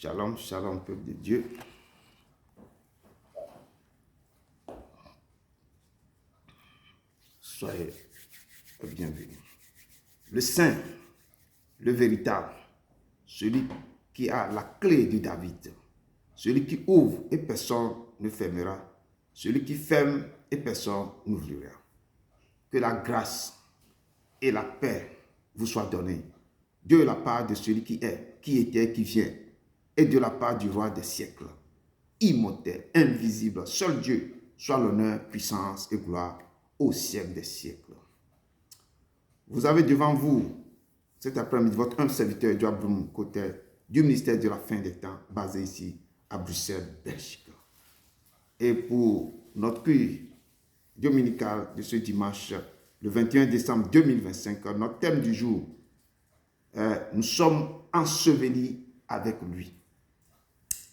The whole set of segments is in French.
Shalom, shalom, peuple de Dieu. Soyez bienvenus. Le Saint, le véritable, celui qui a la clé de David, celui qui ouvre et personne ne fermera, celui qui ferme et personne n'ouvrira. Que la grâce et la paix vous soient données de la part de celui qui est, qui était, qui vient, et de la part du roi des siècles, immortel, invisible, seul Dieu, soit l'honneur, puissance et gloire au siècle des siècles. Vous avez devant vous, cet après-midi, votre humble serviteur, Joab Broom, côté du ministère de la fin des temps, basé ici à Bruxelles, Belgique. Et pour notre culte dominical de ce dimanche, le 21 décembre 2025, notre thème du jour, nous sommes ensevelis avec lui.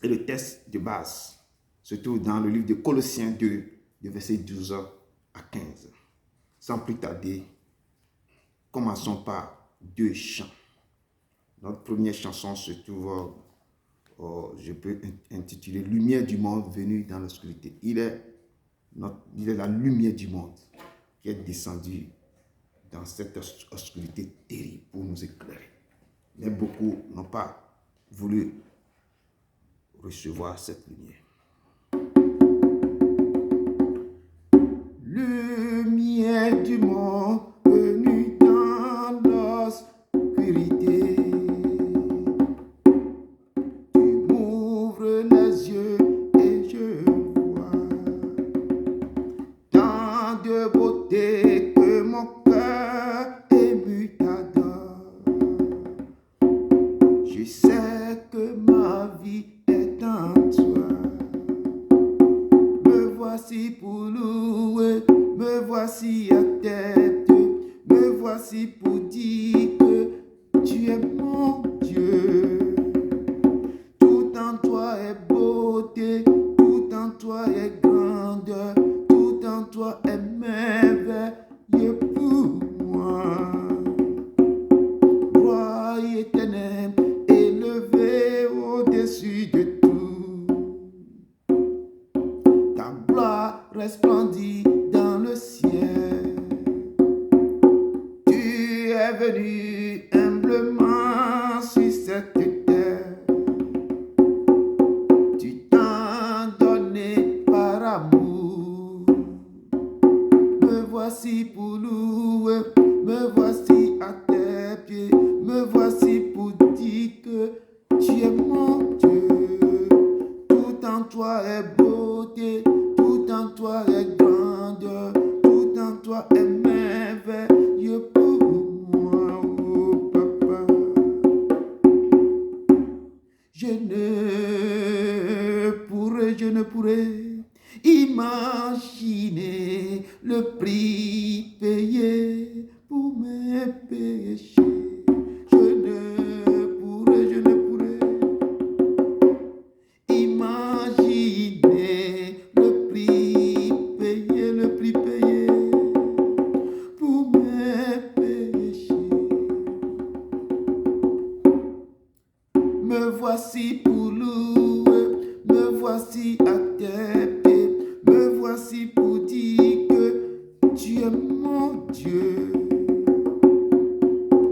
Et le texte de base se trouve dans le livre de Colossiens 2, de versets 12 à 15. Sans plus tarder, commençons par deux chants. Notre première chanson se trouve, je peux intituler « Lumière du monde venue dans l'obscurité ». Il est la lumière du monde qui est descendue dans cette obscurité terrible pour nous éclairer. Mais beaucoup n'ont pas voulu recevoir cette lumière. Lumière du monde venue dans l'obscurité, tu m'ouvres les yeux et je vois tant de beauté que mon cœur ému t'adore. Je sais que ma vie est en toi. Me voici pour louer, me voici à tes pieds, me voici pour dire que tu es mon Dieu. Tout en toi est beauté, tout en toi est grandeur, tout en toi est merveilleux pour moi. Gloire éternelle, élevé au-dessus de tout. Ta gloire resplendit dans le ciel. Tu es venu humblement sur cette terre. Tu t'en donné par amour. Me voici pour louer, me voici à tes pieds, me voici pour dire que tu es mon Dieu. Tout en toi est beauté, tout en toi est grandeur, tout en toi est merveilleux pour moi, oh papa. Je ne pourrais imaginer le prix payé pour mes péchés. Je ne pourrais imaginer le prix payé pour mes péchés. Me voici pour louer, me voici à tes pieds, me voici pour dire que tu es mon Dieu.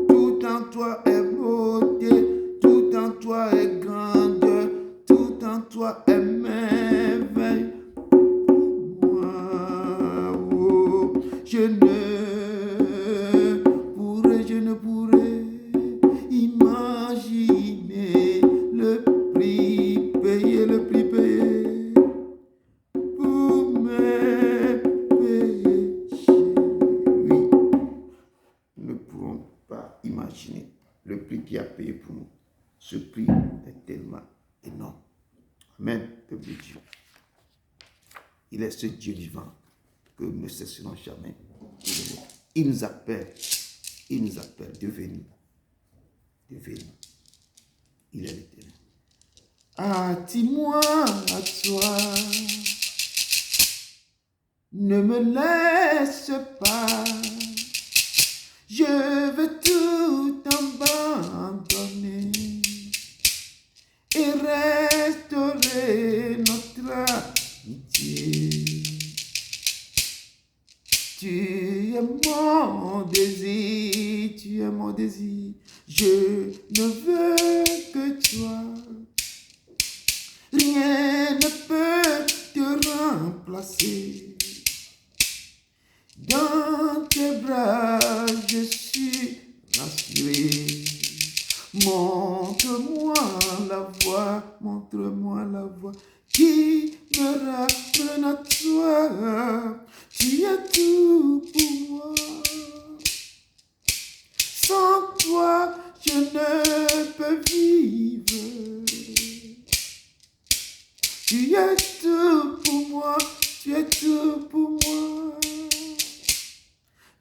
Tout en toi est beauté, tout en toi est grandeur, tout en toi est merveille pour moi. Oh, je ne pourrais imaginer le prix payé pour mes péchés. Oui, nous ne pourrons pas imaginer le prix qui a payé pour nous. Ce prix est tellement énorme. Amen, peuple de Dieu. Il est ce Dieu vivant que nous ne cesserons jamais. Il nous appelle de venir. Il est l'éternel. Attire-moi à toi. Ne me laisse pas. Je veux tout abandonner et et notre amitié. Tu es mon désir, tu es mon désir. Je ne veux que toi. Rien ne peut te remplacer. Dans tes bras, je suis rassuré. Montre-moi la voie qui me ramène à toi. Tu es tout pour moi. Sans toi, je ne peux vivre. Tu es tout pour moi, tu es tout pour moi.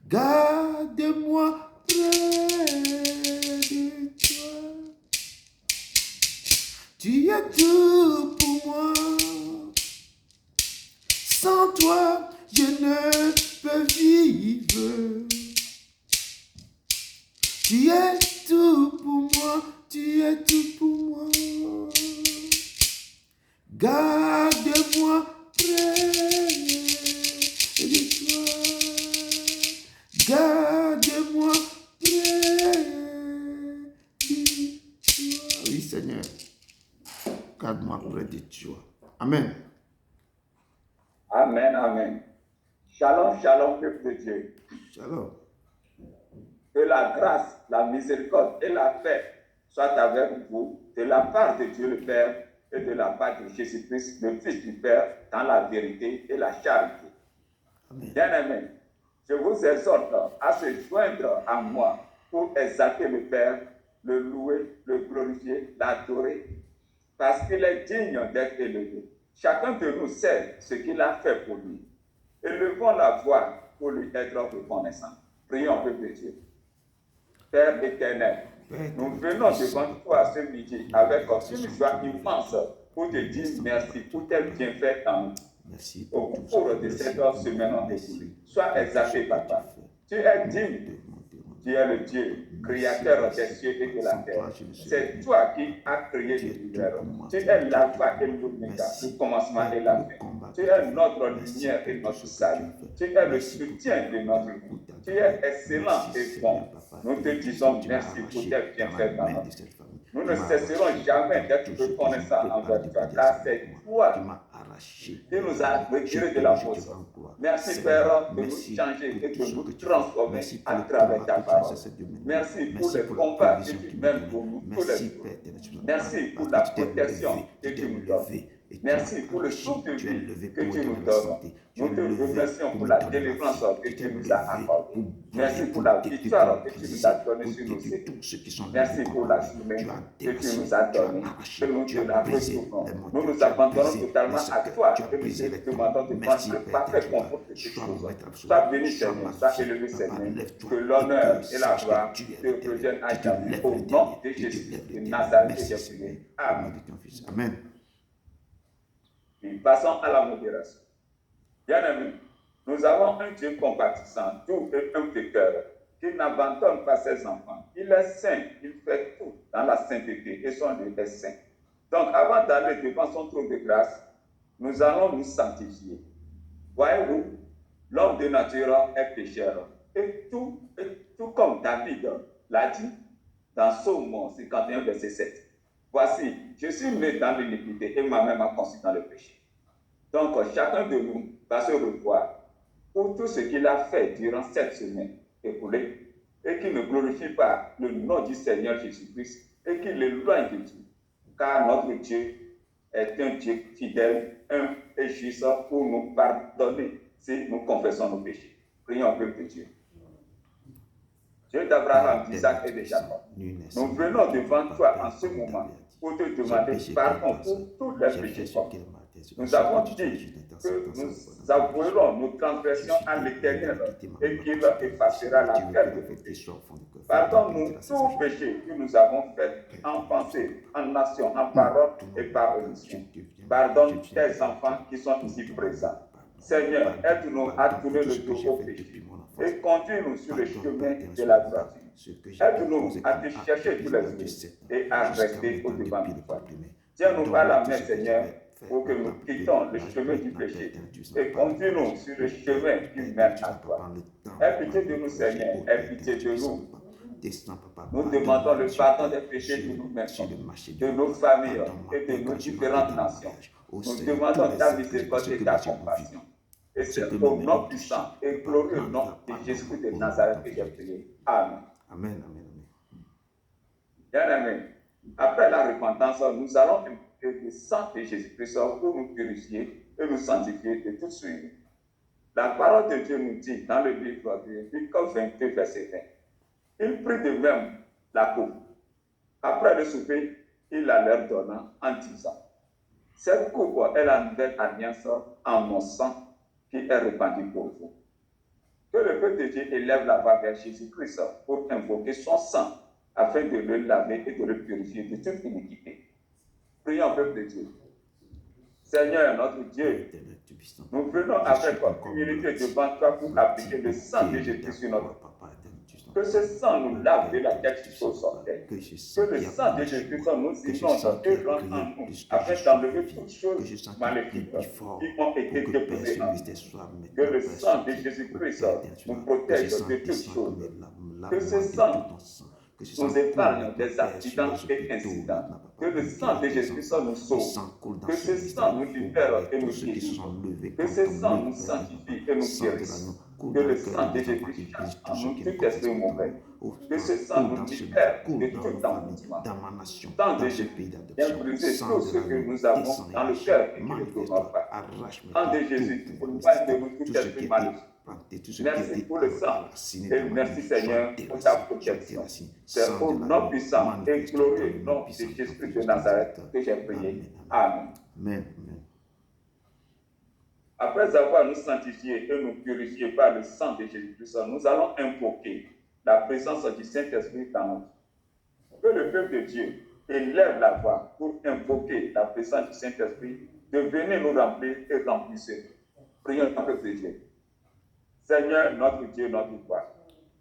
Garde-moi près de toi. Tu es tout pour moi. Sans toi, je ne peux vivre. Tu es tout pour moi, tu es tout pour moi. Garde-moi près de toi. Garde-moi près de toi. Oui, Seigneur. Garde-moi près de toi. Amen. Amen, amen. Shalom, shalom, peuple de Dieu. Shalom. Que la grâce, la miséricorde et la paix soient avec vous de la part de Dieu le Père et de la part de Jésus-Christ, le Fils du Père, dans la vérité et la charité. Bien-aimés, je vous exhorte à se joindre à moi pour exalter le Père, le louer, le glorifier, l'adorer, parce qu'il est digne d'être élevé. Chacun de nous sait ce qu'il a fait pour lui. Élevons la voix pour lui être reconnaissant. Prions, peuple de Dieu. Père éternel, nous venons devant toi ce midi avec une joie immense pour te dire merci pour tes bienfaits en nous. Merci au cours de cette semaine en découlée. Sois exalté, Papa. Tu es digne. Tu es le Dieu, créateur des cieux et de la terre. C'est toi qui as créé l'univers. Tu es l'alpha et l'oméga, le commencement et la fin. Tu es notre lumière et notre salut. Tu es le soutien de notre vie. Tu es excellent et bon. Nous te disons merci pour tes bienfaits dans notre vie. Nous ne cesserons jamais d'être reconnaissants envers toi, car c'est toi qui nous a retirés de la fosse. Merci, Père, de nous changer et de nous transformer à travers ta parole. Merci pour les combats que tu mènes pour nous tous les jours. Merci pour la protection que tu nous donnes. Merci pour le souffle de vie que tu nous donnes. Nous te remercions pour la délivrance que tu nous as accordée. Merci pour la victoire que tu nous as donnée sur nos ennemis. Merci pour la journée que tu nous as donnée, que nous te la retournons. Nous nous abandonnons totalement à toi et nous te demandons de prendre le parfait contrôle de ces choses. Sois béni, Seigneur, sois élevé, Seigneur, que l'honneur et la gloire te reviennent à jamais. Au nom de Jésus de Nazareth, j'ai prié. Amen. Amen. Puis passons à la modération. Bien-aimés, nous avons un Dieu compatissant, doux et un pécheur, qui n'abandonne pas ses enfants. Il est saint, il fait tout dans la sainteté et son Dieu est saint. Donc, avant d'aller devant son trône de grâce, nous allons nous sanctifier. Voyez-vous, l'homme de nature est pécheur. Et tout comme David l'a dit dans Psaume 51, verset 7. Voici, je suis né dans l'iniquité et ma mère m'a conçu dans le péché. Donc, chacun de nous va se revoir pour tout ce qu'il a fait durant cette semaine écoulée et qui ne glorifie pas le nom du Seigneur Jésus-Christ et qui l'éloigne de Dieu. Car notre Dieu est un Dieu fidèle, humble et juste pour nous pardonner si nous confessons nos péchés. Prions au peuple de Dieu. Dieu d'Abraham, d'Isaac et de Jacob, nous venons devant toi en ce moment pour te demander pardon pour tous les péchés. Nous avons dit que nous avouerons nos transgressions à l'Éternel et qu'il effacera la terre de nos péchés. Pardonne-nous tous péchés que nous avons faits en pensée, en action, en parole et par omission. Pardonne tes enfants qui sont ici présents. Seigneur, aide-nous à tourner le dos au péché et conduis-nous sur le chemin de la droiture. Aide-nous à te chercher tous les jours et à rester au devant de toi. Tiens-nous par la main, Seigneur, pour que nous quittons le chemin du péché et conduis-nous sur le chemin qui mène à toi. Aie pitié de nous, Seigneur, aie pitié de nous. Nous demandons le pardon des péchés que nous mettons, de nos familles et de nos différentes nations. Nous demandons ta miséricorde et ta compassion. Et c'est au nom puissant et glorieux nom de Jésus de Nazareth que j'ai prié. Amen. Amen, amen, amen. Bien-aimés, après la repentance, nous allons impliquer le sang de Jésus-Christ pour nous purifier et nous sanctifier de toute suite. La parole de Dieu nous dit dans le livre de Luc 22, verset 20, il prit de même la coupe. Après le souper, il la leur donna en disant, cette coupe est la nouvelle alliance en mon sang qui est répandu pour vous. Que le peuple de Dieu élève la voix vers Jésus-Christ pour invoquer son sang afin de le laver et de le purifier de toute iniquité. Prions, peuple de Dieu. Seigneur notre Dieu, nous venons avec humilité devant toi pour appliquer le sang de Jésus sur notre vie. Que ce sang nous lave de la tête jusqu'au orteil. Que le sang de Jésus-Christ nous inonde et rende en nous afin d'enlever toutes choses maléfiques qui ont été déposées en nous. Que le sang de Jésus-Christ nous protège de toutes choses. Que ce sang nous épargne des accidents et incidents. Que le sang de Jésus-Christ nous sauve. Que ce sang nous libère et nous guérit. Que ce sang nous sanctifie et nous guérisse. Que le sang de Jésus chasse en nous tout esprit mauvais. Que ce sang nous libère de tout endurcissement. Sang de Jésus, viens briser tout ce que nous avons dans le cœur et qui ne tourne pas. Sang de Jésus, éloigne de nous tout esprit maléfique. Merci pour le sang et merci Seigneur pour ta protection. C'est au nom puissant et glorieux nom de Jésus de Nazareth que j'ai prié. Amen. Amen. Après avoir nous sanctifiés et nous purifiés par le sang de Jésus-Christ, nous allons invoquer la présence du Saint-Esprit dans notre vie. Que le peuple de Dieu élève la voix pour invoquer la présence du Saint-Esprit, de venir nous remplir et remplir. Prions le peuple de Dieu. Seigneur, notre Dieu, notre roi,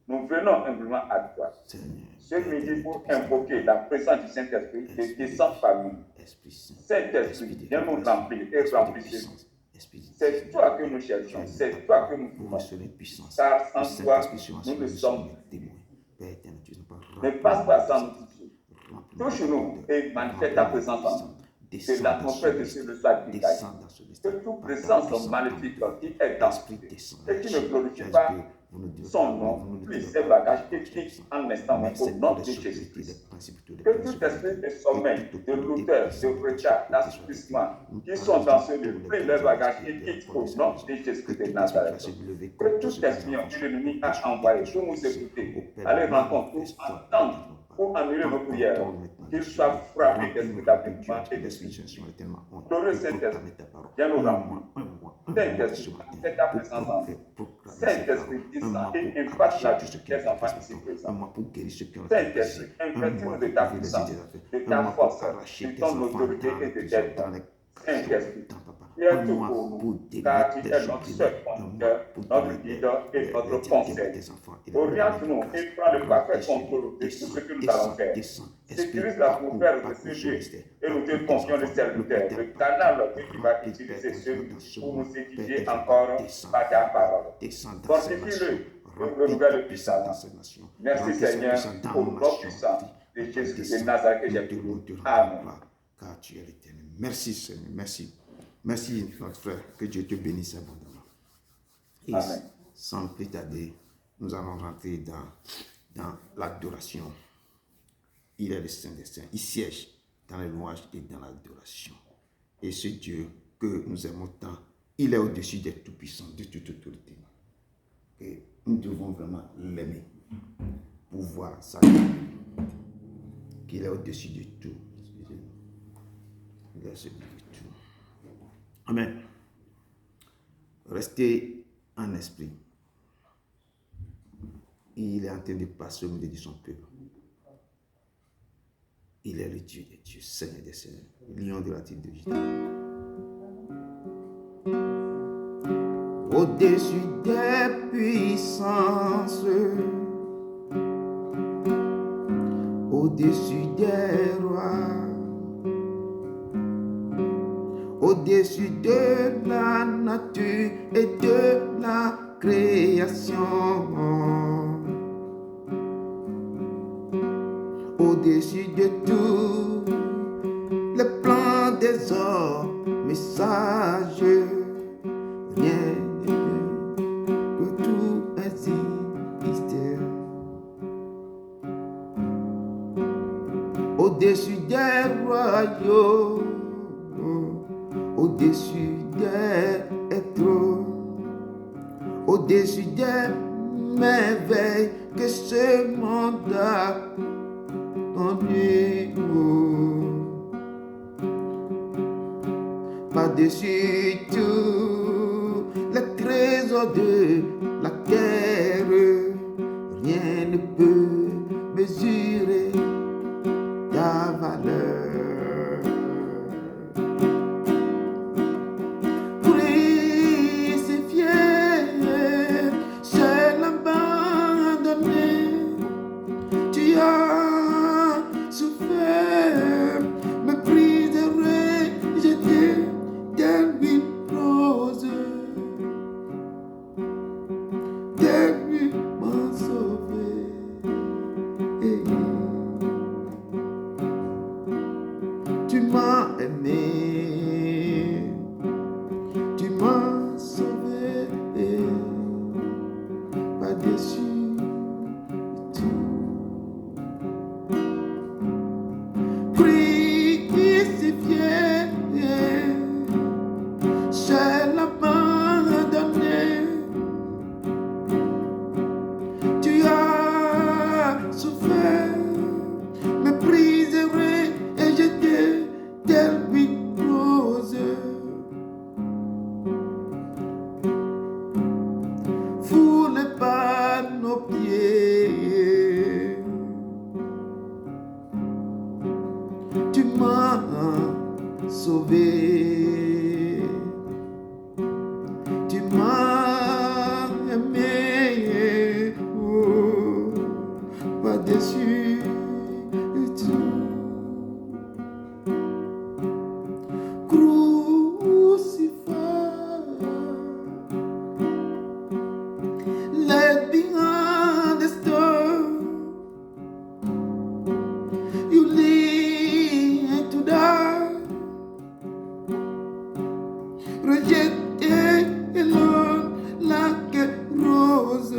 nous venons humblement à toi. Ce midi pour invoquer la présence du Saint-Esprit et descendre parmi nous. Saint-Esprit, viens nous remplir et remplissez-nous. C'est toi que nous cherchons, c'est toi que nous voulons. Car sans toi, nous ne sommes rien. Ne passe pas sans nous. Touche-nous et manifeste ta présence en nous. Que l'atmosphère de ce soit dégagée. Que toute présence maléfique qui est dans et qui ne glorifie pas son nom, puisse ses bagages et quitte en instant au nom de Jésus-Christ. Que tout esprit de sommeil, de lourdeur, de retard, d'assouplissement qui sont dans ce lieu prennent leurs bagages et quittent au nom de Jésus-Christ de Nazareth. Que tout esprit que l'ennemi a envoyé pour nous écouter, aller rencontrer, entendre pour annuler nos prières, qu'il soit frappé d'esprit d'aveuglement et de suicide. Glorieux Saint-Esprit, viens nous remplir. Saint-Esprit, fais ta présence en nous. Saint-Esprit, descend et impacte la vie des enfants ici présents. Saint-Esprit, investi-nous de ta puissance, de ta force, de ton autorité et de tes dons. Saint-Esprit, viens tout pour nous, car tu es notre seul conducteur, notre leader et notre conseil. Oriente-nous et prends le parfait contrôle de tout ce que nous allons faire. Sécurise-la pour faire de ce lieu et nous te confions le serviteur, le canal que tu vas utiliser sur nous pour nous édifier encore par ta parole. Fortifie-le et renouvelle puissance. Merci Seigneur pour notre puissance de Jésus de Nazareth que j'ai prié. Amen. Car tu es l'éternel. Merci Seigneur, merci. Merci notre frère, que Dieu te bénisse abondamment. Et Amen. sans plus tarder, nous allons rentrer dans l'adoration. Il est le Saint des Saints. Il siège dans les louanges et dans l'adoration. Et ce Dieu que nous aimons tant, il est au-dessus des tout-puissants, de toute autorité. Et nous devons vraiment l'aimer pour voir ça. Qu'il est au-dessus de tout. Il est au-dessus de tout. Amen. Restez en esprit. Il est en train de passer au milieu de son peuple. Il est le Dieu des dieux, Seigneur des seigneurs, lion de la tribu de Juda. Au-dessus des puissances, au-dessus des rois, au-dessus de la nature et de la création, au-dessus de tout le plan des hommes messages, rien n'est que tout existe. Au-dessus des royaumes, au-dessus des trônes, au-dessus des merveilles que ce monde a connues. Par-dessus tout les trésors de la terre, rien ne peut mesurer ta valeur. Crucifié, seul abandonné, tu as souffert, méprisé, rejeté, telle une rose, tellement sauvé. Tu m'as aimé, tu m'as sauvé, par-dessus tout. Crucifié, seul abandonné, tu as souffert, méprisé, rejeté, telle une rose, foulé par nos pieds. Tu m'as sauvé, tu m'as aimé, oh, par-dessus tout. Crucified, led behind the storm, you live to die, rejected alone like a rose,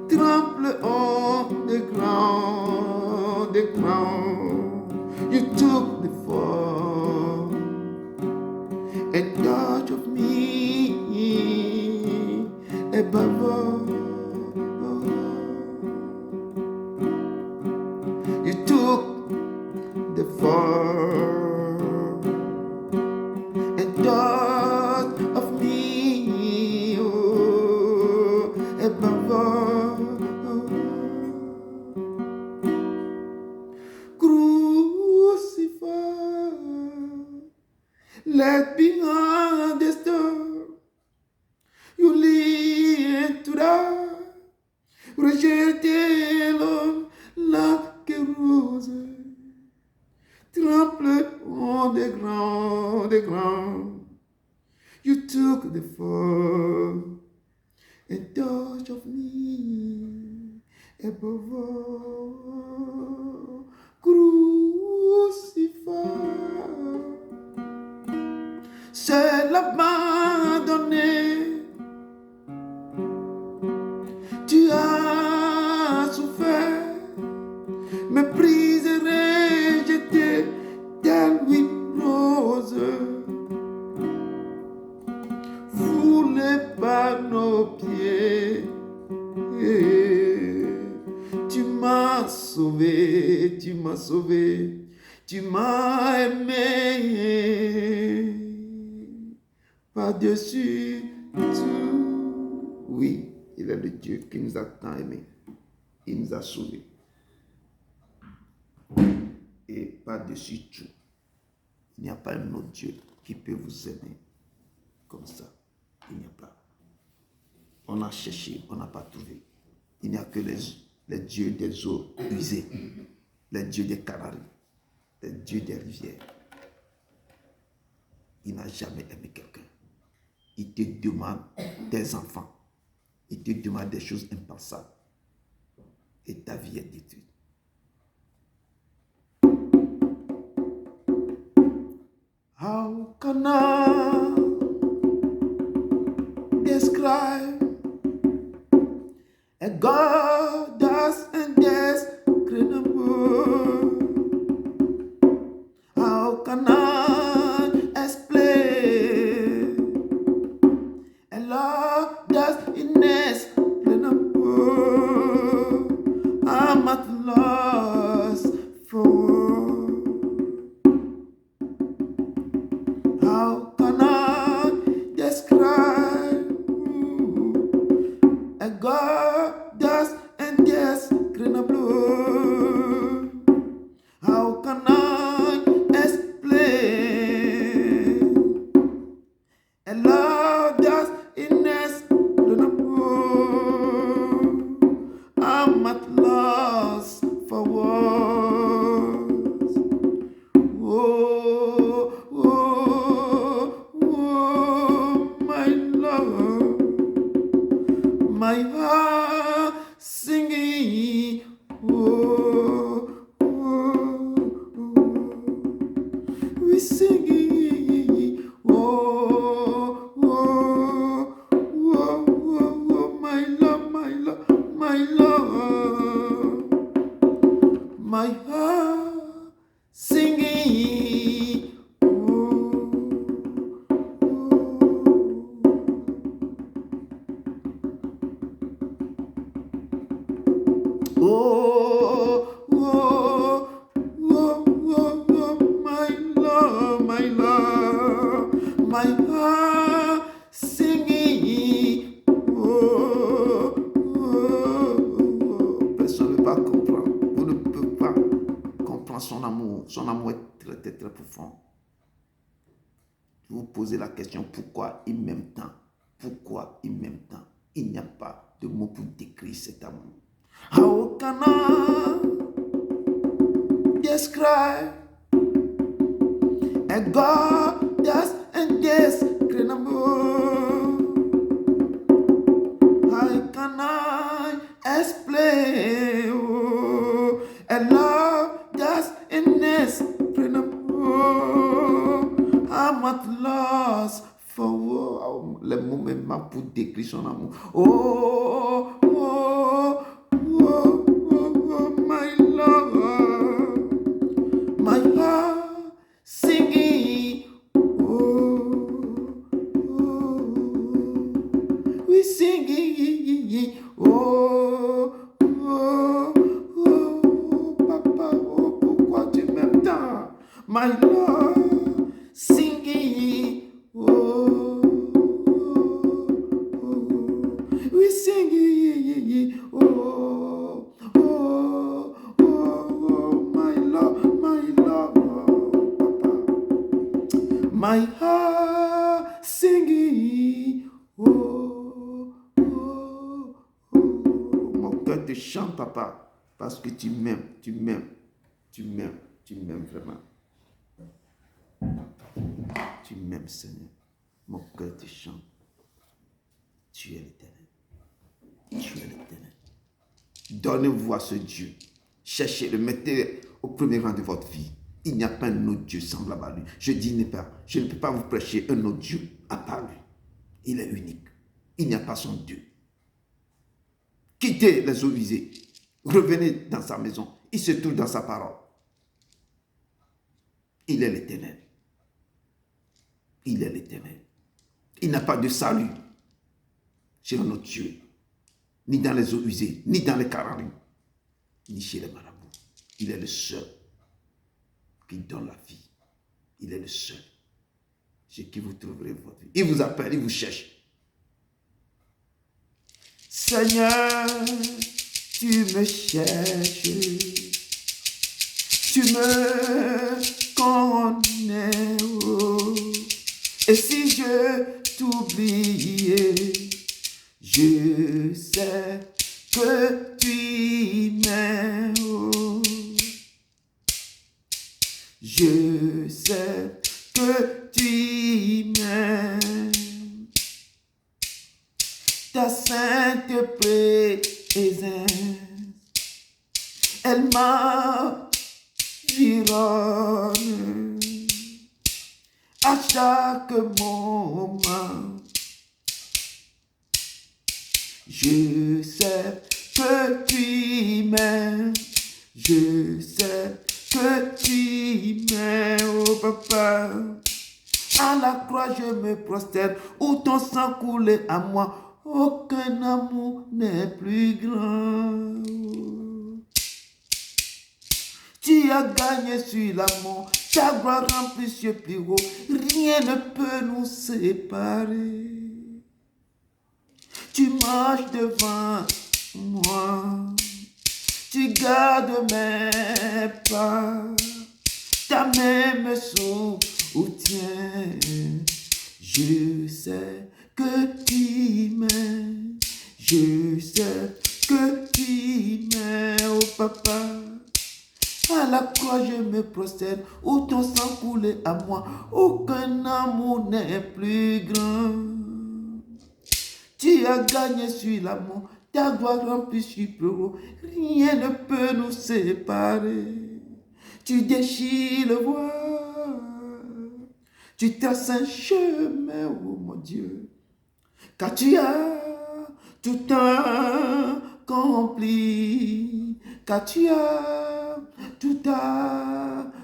trample on the ground, the ground. You took the fall and touch of me above all. You took the fall and touch of me, oh, above all. Crucified, left behind the storm, you live to die, rejected alone like a rose, trampled on the ground, the ground. You took the fall and touch of me above all. Crucified, seul abandonné, tu as souffert, méprisé, rejeté, telle une rose, foulé par nos pieds. Tu m'as sauvé, tu m'as sauvé, tu m'as aimé, par-dessus tout. Oui, il est le Dieu qui nous a tant aimés. Il nous a sauvés. Et par-dessus tout, il n'y a pas un autre Dieu qui peut vous aimer comme ça. Il n'y a pas. On a cherché, on n'a pas trouvé. Il n'y a que les dieux des eaux usées, les dieux des Canaries, les dieux des rivières. il n'a jamais aimé quelqu'un. Il te demande des enfants. Il te demande des choses impensables. Et ta vie est détruite. How can I describe a God that's indescribable? How can I explain a love that's inexplainable? I'm at loss for words. How can I describe a God that's indescribable? How can I explain a love that's inexplainable? I'm at loss for words. Oh, oh, oh, my love, my heart singing. Oh, oh, oh, we singing. Oh, oh, oh, oh, oh, my love, my love, my love, my heart singing. Oh, oh, oh, oh, oh, my love, my love, my heart singing. Oh, oh, oh. Personne ne va comprendre. Vous ne pouvez pas comprendre son amour. Son amour est très, très, très profond. Vous posez la question, pourquoi il m'aime tant? Pourquoi il m'aime tant? Il n'y a pas de mot pour décrire cet amour. How can I describe a God that's indescribable? How can I explain a love that's inexplainable? I'm at loss for les mots même pour décrire son amour. Oh, oh, oh, oh, oh, my love, my heart singing. Oh, oh, we singing. Oh, oh, oh, papa, oh, pourquoi tu m'aimes tant? My love singing. Oh, oh, we singing. Oh, oh, oh, my love, papa, my heart singing. Oh, oh, oh, mon cœur te chante, papa, parce que tu m'aimes, tu m'aimes, tu m'aimes, tu m'aimes vraiment. Tu m'aimes, Seigneur. Mon cœur te chante. Tu es l'Éternel. Tu es l'Éternel. Donnez-vous à ce Dieu. Cherchez-le, mettez au premier rang de votre vie. Il n'y a pas un autre Dieu semblable à lui. Je ne peux pas vous prêcher un autre Dieu à part lui. Il est unique. Il n'y a pas son Dieu. Quittez les eaux usées. Revenez dans sa maison. Il se trouve dans sa parole. Il est l'Éternel. Il est l'Éternel. Il n'a pas de salut chez un autre Dieu, ni dans les eaux usées, ni dans les Caraïbes, ni chez les marabouts. Il est le seul qui donne la vie. Il est le seul chez qui vous trouverez votre vie. Il vous appelle, il vous cherche. Seigneur, tu me cherches, tu me connais, oh. Et si je t'oubliais, je sais que tu m'aimes, oh. Je sais que tu m'aimes. Ta sainte présence, elle m'environne à chaque moment. Je sais que tu m'aimes, je sais que tu m'aimes, oh papa. À la croix je me prosterne, où ton sang coulait à moi, aucun amour n'est plus grand. Tu as gagné sur l'amour, ta gloire remplit cieux plus haut, rien ne peut nous séparer. Tu marches devant moi, tu gardes mes pas, ta main me soutient. Je sais que tu m'aimes, je sais que tu m'aimes, oh papa. À la croix je me prosterne, où ton sang coulait à moi, aucun amour n'est plus grand. Tu as gagné sur l'amour, ta gloire remplit sur plus haut, rien ne peut nous séparer. Tu déchires le voile, tu traces un chemin, oh mon Dieu, car tu as tout accompli, car tu as tout accompli.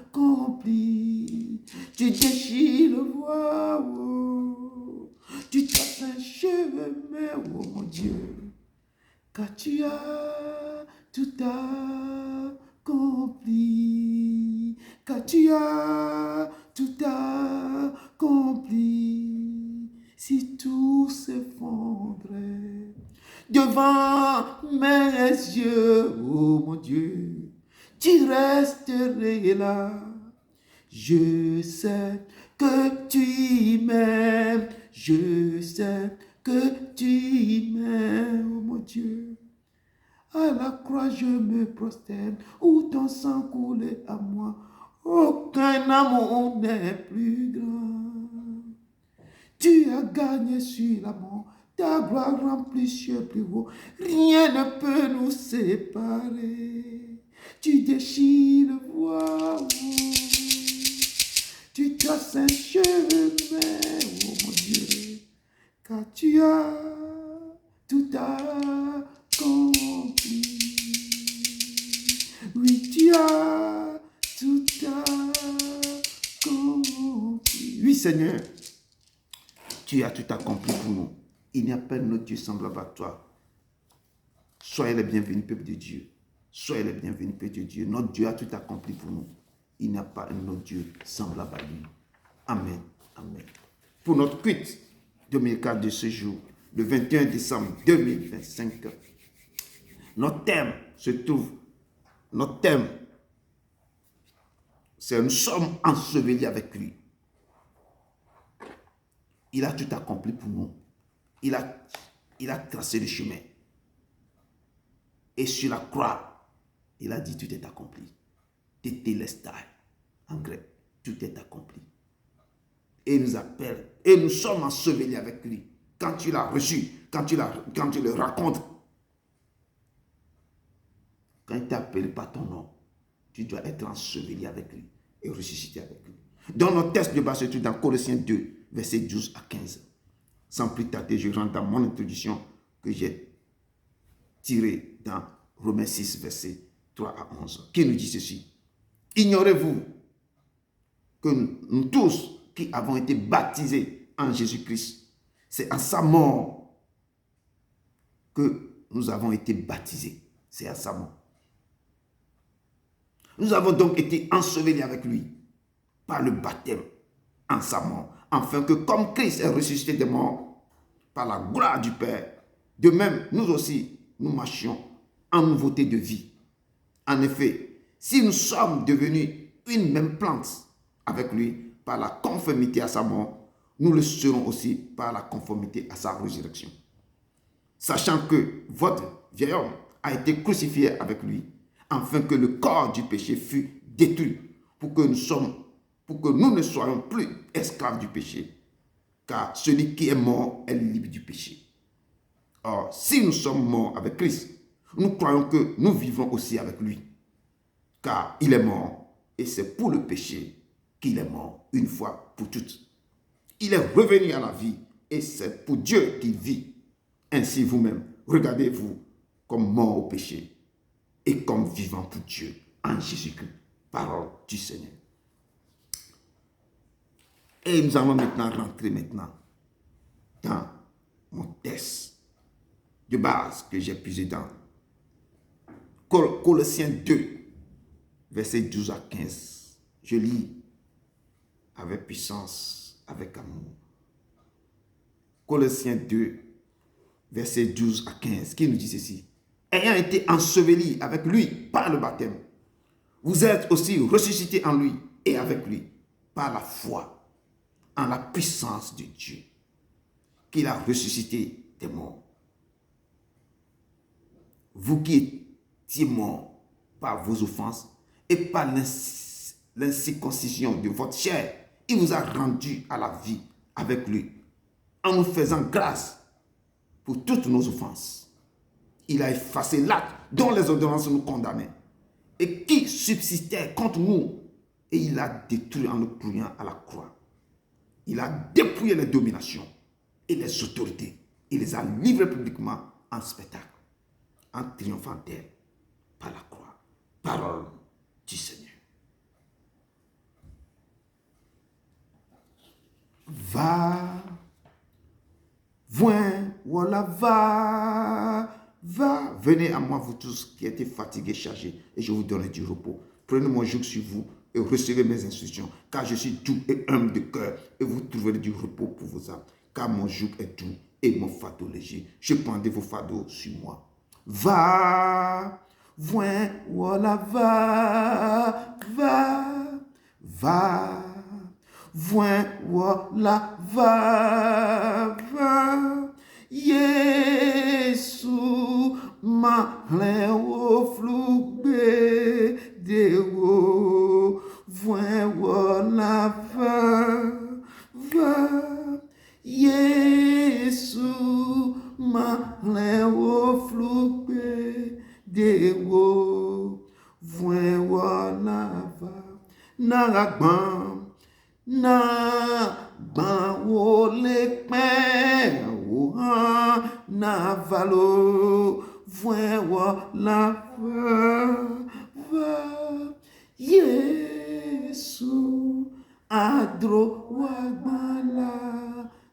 Tu déchires le voile, oh, tu traces un chemin, oh mon Dieu, car tu as tout accompli, car tu as tout accompli. Si tout s'effondrait devant mes yeux, oh mon Dieu, tu resterais là. Je sais que tu m'aimes, je sais que tu m'aimes, oh mon Dieu. À la croix je me prosterne, où ton sang coulait à moi, aucun amour n'est plus grand. Tu as gagné sur la mort, ta gloire remplit cieux plus haut, rien ne peut nous séparer. Tu déchires le voile, tu traces un chemin, oh mon Dieu, car tu as tout accompli. Oui, tu as tout accompli. Oui, Seigneur, tu as tout accompli pour nous. Il n'y a pas un autre Dieu semblable à toi. Soyez les bienvenus, peuple de Dieu. Soyez les bienvenus, peuple de Dieu. Notre Dieu a tout accompli pour nous. Il n'y a pas un autre Dieu semblable à lui. Amen. Amen. Pour notre culte dominical de ce jour, le 21 décembre 2025, notre thème, c'est nous sommes ensevelis avec lui. Il a tout accompli pour nous. Il a tracé le chemin. Et sur la croix, il a dit tout est accompli. Tetelestai, en grec, tout est accompli. Et il nous appelle, et nous sommes ensevelis avec lui. Quand tu l'as reçu, quand tu le racontes, quand il t'a appelé par ton nom, tu dois être enseveli avec lui et ressuscité avec lui. Dans notre texte de base, se trouve dans Colossiens 2, versets 12 à 15. Sans plus tarder, je rentre dans mon introduction que j'ai tirée dans Romains 6, versets 3 à 11, qui nous dit ceci. Ignorez-vous que nous tous qui avons été baptisés en Jésus-Christ, c'est à sa mort que nous avons été baptisés. C'est à sa mort. Nous avons donc été ensevelis avec lui par le baptême en sa mort, afin que comme Christ est ressuscité des morts par la gloire du Père, de même nous aussi nous marchions en nouveauté de vie. En effet, si nous sommes devenus une même plante avec lui par la conformité à sa mort, nous le serons aussi par la conformité à sa résurrection. Sachant que votre vieil homme a été crucifié avec lui, afin que le corps du péché fût détruit, pour que pour que nous ne soyons plus esclaves du péché, car celui qui est mort est libre du péché. Or, si nous sommes morts avec Christ, nous croyons que nous vivons aussi avec lui, car il est mort, et c'est pour le péché qu'il est mort une fois pour toutes. Il est revenu à la vie, et c'est pour Dieu qu'il vit. Ainsi vous-même, regardez-vous comme mort au péché, et comme vivant pour Dieu en Jésus-Christ. Parole du Seigneur. Et nous allons maintenant rentrer dans mon texte de base que j'ai puisé dans Colossiens 2, versets 12 à 15. Je lis avec puissance, avec amour. Colossiens 2, versets 12 à 15, qui nous dit ceci. Ayant été ensevelis avec lui par le baptême, vous êtes aussi ressuscités en lui et avec lui par la foi en la puissance de Dieu, qu'il a ressuscité des morts. Vous qui étiez morts par vos offenses et par l'incirconcision de votre chair, il vous a rendu à la vie avec lui, en nous faisant grâce pour toutes nos offenses. Il a effacé l'acte dont les ordonnances nous condamnaient et qui subsistait contre nous, et il l'a détruit en nous clouant à la croix. Il a dépouillé les dominations et les autorités. Il les a livrées publiquement en spectacle, en triomphant d'elles par la croix. Parole du Seigneur. Va, viens, voilà, va. Venez à moi, vous tous qui êtes fatigués, chargés, et je vous donnerai du repos. Prenez mon joug sur vous et recevez mes instructions, car je suis doux et humble de cœur, et vous trouverez du repos pour vos âmes. Car mon joug est doux et mon fardeau léger. Je prendrai vos fardeaux sur moi. Va, viens, voilà, va, viens, voilà, va. Yesu maleo flugbe dewo, viens, voilà, va. Yesu maleo flugbe dewo, viens, voilà, va. Na ban wo le pen wo na valo, viens, voilà, va. Yesu adro wagbala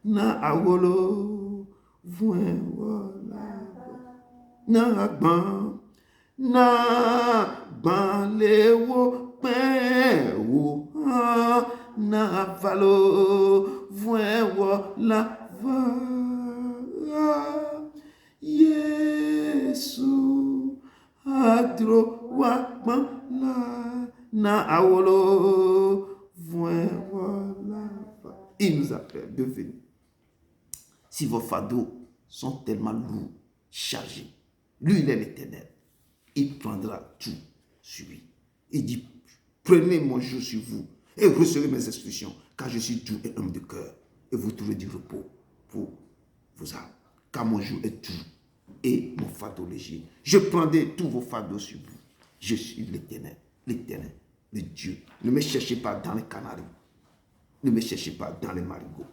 na awolo, viens, voilà, na ban le wo pen wo na valo, viens, voilà, va. Yesu adro wakmala na awolo, viens, voilà, va. Il nous appelle de venir. Si vos fardeaux sont tellement lourds, chargés, lui il est l'Éternel, il prendra tout sur lui. Il dit, prenez mon joug sur vous et recevez mes instructions, car je suis doux et humble de cœur, et vous trouverez du repos pour vos âmes. Car mon joug est doux et mon fardeau léger. Je prendrai tous vos fardeaux sur vous. Je suis l'Éternel, le Dieu. Ne me cherchez pas dans les canaries. Ne me cherchez pas dans les marigots.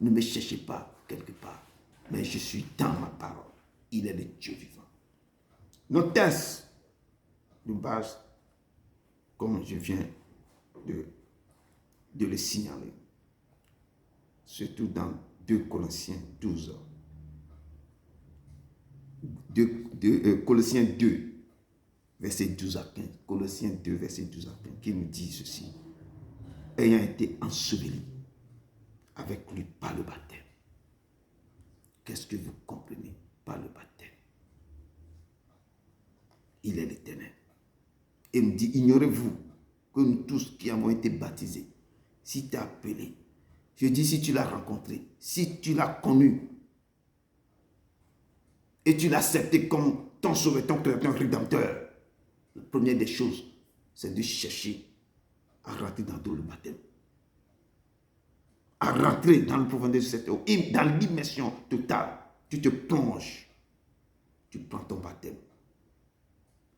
Ne me cherchez pas quelque part. Mais je suis dans ma parole. Il est le Dieu vivant. Nos textes de base, comme je viens de le signaler, surtout dans 2 Colossiens 12. Colossiens 2, verset 12 à 15. Colossiens 2, verset 12 à 15, qui nous dit ceci. Ayant été enseveli avec lui par le baptême. Qu'est-ce que vous comprenez par le baptême? Il est l'Éternel. Et il me dit, ignorez-vous que nous tous qui avons été baptisés, si tu es appelé, je dis si tu l'as rencontré, si tu l'as connu, et tu l'as accepté comme ton sauveur, ton créateur, ton rédempteur, la première des choses, c'est de chercher à rentrer dans le baptême. vas rentrer dans le profondeur de cette eau, dans l'immersion totale. Tu te plonges, tu prends ton baptême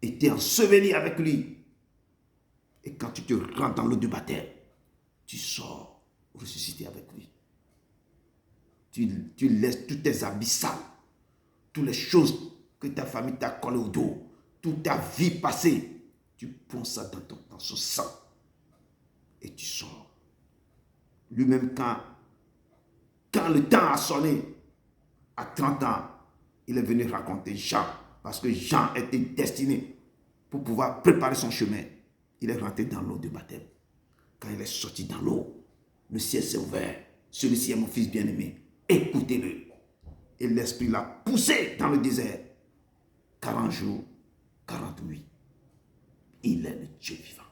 et tu es enseveli avec lui. Et quand tu te rentres dans l'eau du baptême, tu sors ressuscité avec lui. Tu laisses tous tes habits sales, toutes les choses que ta famille t'a collées au dos, toute ta vie passée, tu ponces ça dans son sang et tu sors. Lui-même, quand le temps a sonné, à 30 ans, il est venu raconter Jean, parce que Jean était destiné pour pouvoir préparer son chemin. Il est rentré dans l'eau de baptême. Quand il est sorti dans l'eau, le ciel s'est ouvert. Celui-ci est mon fils bien-aimé. Écoutez-le. Et l'esprit l'a poussé dans le désert. 40 jours, 40 nuits. Il est le Dieu vivant.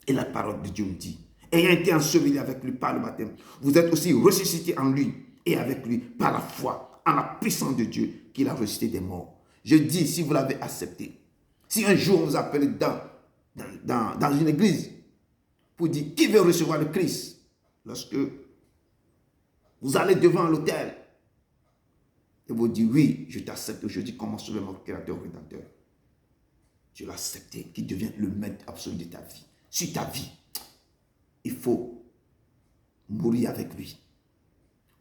Et la parole de Dieu me dit, ayant été enseveli avec lui par le baptême, vous êtes aussi ressuscités en lui et avec lui par la foi, en la puissance de Dieu qu'il a ressuscité des morts. Je dis, si vous l'avez accepté, si un jour on vous appelle dans une église pour dire qui veut recevoir le Christ, lorsque vous allez devant l'autel et vous dites oui, je t'accepte aujourd'hui comme mon sauveur, mon créateur, rédempteur. Tu l'as accepté, qui devient le maître absolu de ta vie. Sur ta vie, il faut mourir avec lui.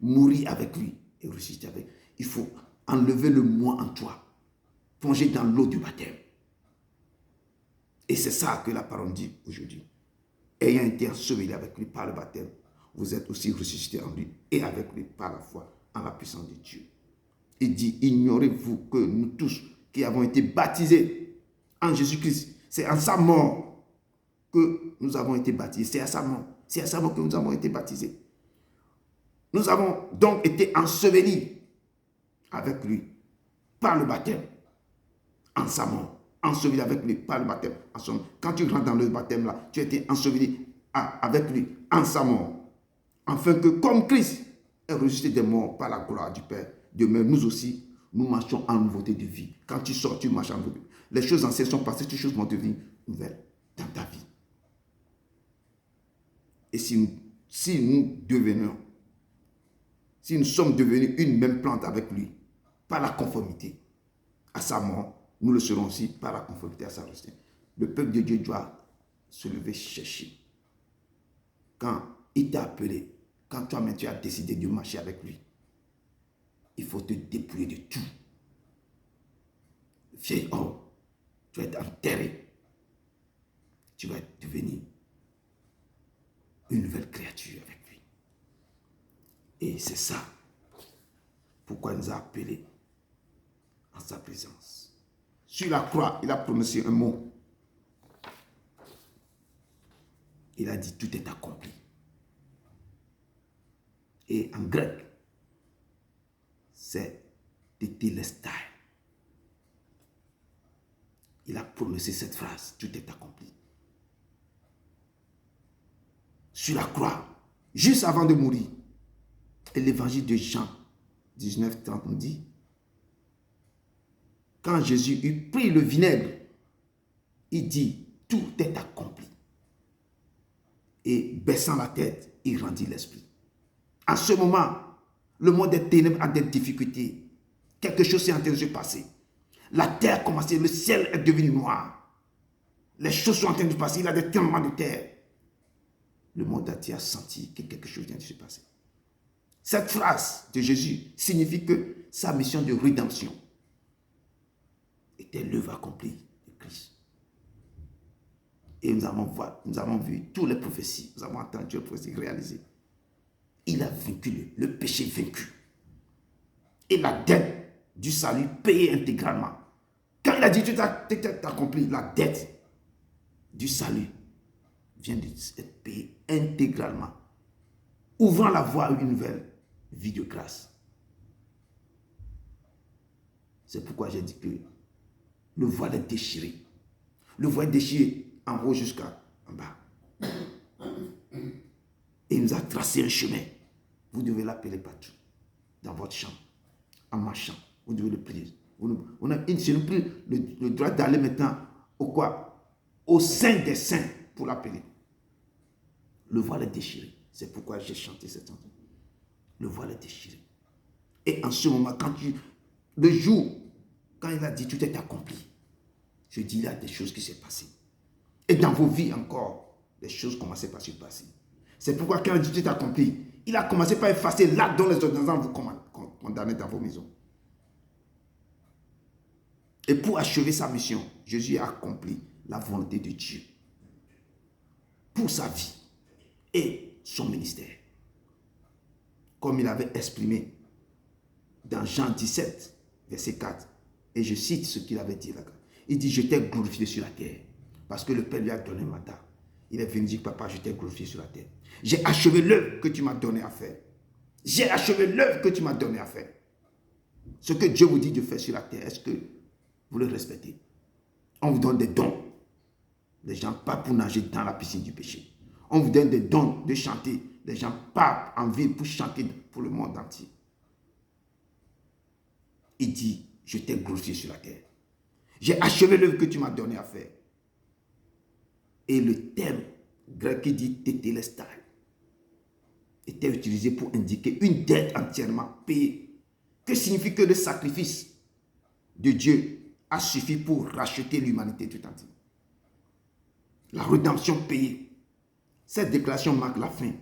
Mourir avec lui et ressusciter avec lui. Il faut enlever le moi en toi. Plonger dans l'eau du baptême. Et c'est ça que la parole dit aujourd'hui. Ayant été enseveli avec lui par le baptême, vous êtes aussi ressuscités en lui et avec lui par la foi en la puissance de Dieu. Il dit, ignorez-vous que nous tous qui avons été baptisés en Jésus-Christ, c'est en sa mort que nous avons été baptisés. C'est à sa mort. C'est à sa mort que nous avons été baptisés. Nous avons donc été ensevelis avec lui par le baptême en sa mort. Enseveli avec lui par le baptême en son mort. Quand tu rentres dans le baptême là, tu as été enseveli avec lui en sa mort. Afin que comme Christ est ressuscité des morts par la gloire du Père, de même nous aussi, nous marchons en nouveauté de vie. Quand tu sors, tu marches en nouveauté. Les choses anciennes sont passées, toutes choses vont devenir nouvelles dans ta vie. Et si nous sommes devenus une même plante avec lui, par la conformité à sa mort, nous le serons aussi par la conformité à sa ressuscitation. Le peuple de Dieu doit se lever chercher. Quand il t'a appelé, quand toi-même tu as décidé de marcher avec lui, il faut te dépouiller de tout. Vieil homme, tu vas être enterré. Tu vas devenir une nouvelle créature avec lui. Et c'est ça pourquoi il nous a appelés en sa présence. Sur la croix, il a prononcé un mot. Il a dit tout est accompli. Et en grec, c'est tételestai. Il a prononcé cette phrase, tout est accompli. Sur la croix, juste avant de mourir. Et l'évangile de Jean 19, 30 nous dit, quand Jésus eut pris le vinaigre, il dit, tout est accompli. Et baissant la tête, il rendit l'esprit. À ce moment, le monde des ténèbres a des difficultés. Quelque chose s'est en train de se passer. La terre a commencé, le ciel est devenu noir. Les choses sont en train de se passer, il y a des tremblements de terre. Le monde entier a senti que quelque chose vient de se passer. Cette phrase de Jésus signifie que sa mission de rédemption était l'œuvre accomplie de Christ. Et nous avons vu toutes les prophéties, nous avons entendu les prophéties réalisées. Il a vaincu le péché vaincu. Et la dette du salut payée intégralement. Quand il a dit tout est accompli, la dette du salut vient d'être payée intégralement, ouvrant la voie à une nouvelle vie de grâce. C'est pourquoi j'ai dit que le voile est déchiré. Le voile est déchiré en haut jusqu'en bas. Et il nous a tracé un chemin. Vous devez l'appeler partout. Dans votre chambre, en marchant. Vous devez le prier. On a pris le droit d'aller maintenant au quoi? Au sein des saints pour l'appeler. Le voile est déchiré. C'est pourquoi j'ai chanté cette chanson. Le voile est déchiré. Et en ce moment, le jour, quand il a dit tout est accompli, je dis il y a des choses qui s'est passées. Et dans vos vies encore, les choses commençaient par se passer. C'est pourquoi quand il dit tout est accompli, il a commencé par effacer l'acte dont les ordonnances vous condamnaient dans vos maisons. Et pour achever sa mission, Jésus a accompli la volonté de Dieu pour sa vie et son ministère. Comme il avait exprimé dans Jean 17, verset 4. Et je cite ce qu'il avait dit là. Il dit, je t'ai glorifié sur la terre. Parce que le Père lui a donné un mandat. Il est venu dire, papa, je t'ai glorifié sur la terre. J'ai achevé l'œuvre que tu m'as donné à faire. J'ai achevé l'œuvre que tu m'as donné à faire. Ce que Dieu vous dit de faire sur la terre, est-ce que vous le respectez? On vous donne des dons. Les gens partent pour nager dans la piscine du péché. On vous donne des dons de chanter. Les gens partent en ville pour chanter pour le monde entier. Il dit, je t'ai glorifié sur la terre. J'ai achevé l'œuvre que tu m'as donné à faire. Et le terme grec qui dit tétélestai était utilisé pour indiquer une dette entièrement payée. Que signifie que le sacrifice de Dieu a suffi pour racheter l'humanité tout entière. La rédemption payée. Cette déclaration marque la fin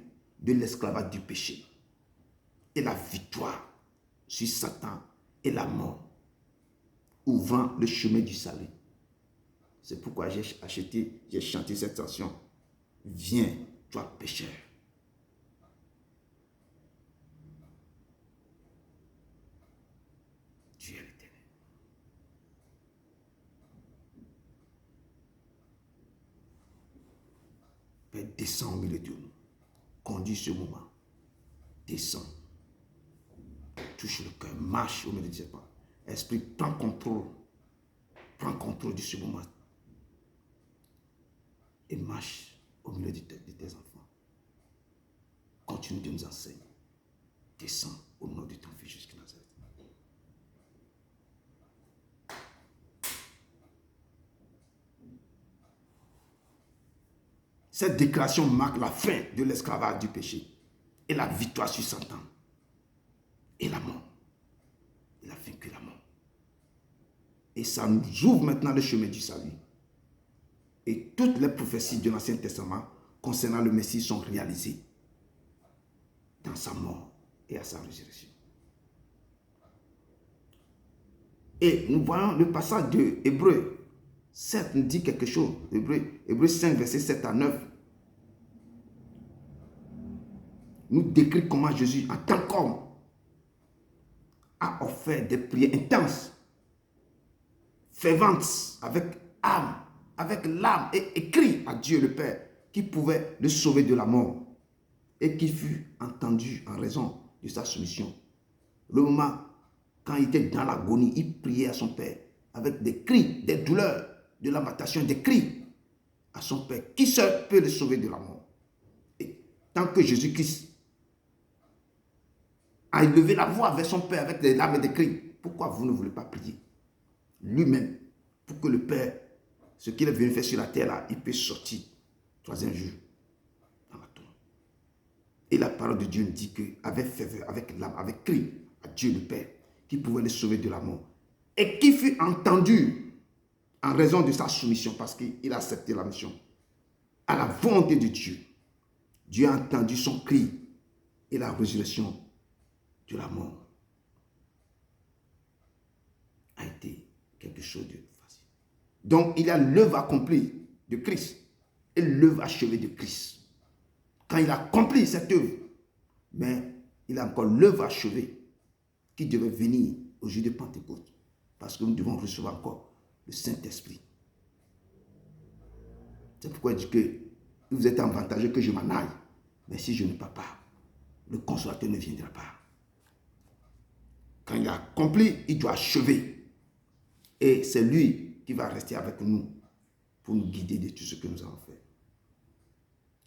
de l'esclavage du péché et la victoire sur Satan et la mort, ouvrant le chemin du salut. C'est pourquoi j'ai chanté cette chanson. Viens, toi pécheur. Dieu est l'éternel. Père, descends au milieu de nous. Conduis ce moment. Descends. Touche le cœur. Marche au milieu de ce pas. Esprit, prends contrôle. Prends contrôle de ce moment. Et marche au milieu de tes enfants. Continue de nous enseigner. Descends au nom de ton Fils jusqu'à Nazareth. Cette déclaration marque la fin de l'esclavage du péché et la victoire sur Satan et la mort. Il a vaincu la mort. Et ça nous ouvre maintenant le chemin du salut. Et toutes les prophéties de l'Ancien Testament concernant le Messie sont réalisées dans sa mort et à sa résurrection. Et nous voyons le passage de Hébreux 7 nous dit quelque chose. Hébreux 5, verset 7 à 9 nous décrit comment Jésus, en tant qu'homme, a offert des prières intenses, ferventes, avec âme, avec l'âme, et écrit à Dieu le Père qui pouvait le sauver de la mort et qui fut entendu en raison de sa soumission. Le moment quand il était dans l'agonie, il priait à son Père avec des cris, des douleurs, de lamentation, des cris à son Père. Qui seul peut le sauver de la mort? Et tant que Jésus-Christ a élevé la voix vers son Père avec des larmes et des cris, pourquoi vous ne voulez pas prier lui-même pour que le Père, ce qu'il est venu faire sur la terre là, il peut sortir troisième jour dans la tombe. Et la parole de Dieu nous dit qu'avec ferveur, avec larmes, avec cri à Dieu le Père, qui pouvait le sauver de la mort et qui fut entendu en raison de sa soumission parce qu'il a accepté la mission à la volonté de Dieu. Dieu a entendu son cri et la résurrection de la mort a été quelque chose de facile. Donc il y a l'œuvre accomplie de Christ et l'œuvre achevée de Christ. Quand il a accompli cette œuvre, mais il a encore l'œuvre achevée qui devait venir au jour de Pentecôte, parce que nous devons recevoir encore le Saint-Esprit. C'est pourquoi il dit que vous êtes avantageux que je m'en aille, mais si je ne pars pas, le Consolateur ne viendra pas. Quand il a accompli, il doit achever. Et c'est lui qui va rester avec nous pour nous guider de tout ce que nous avons fait.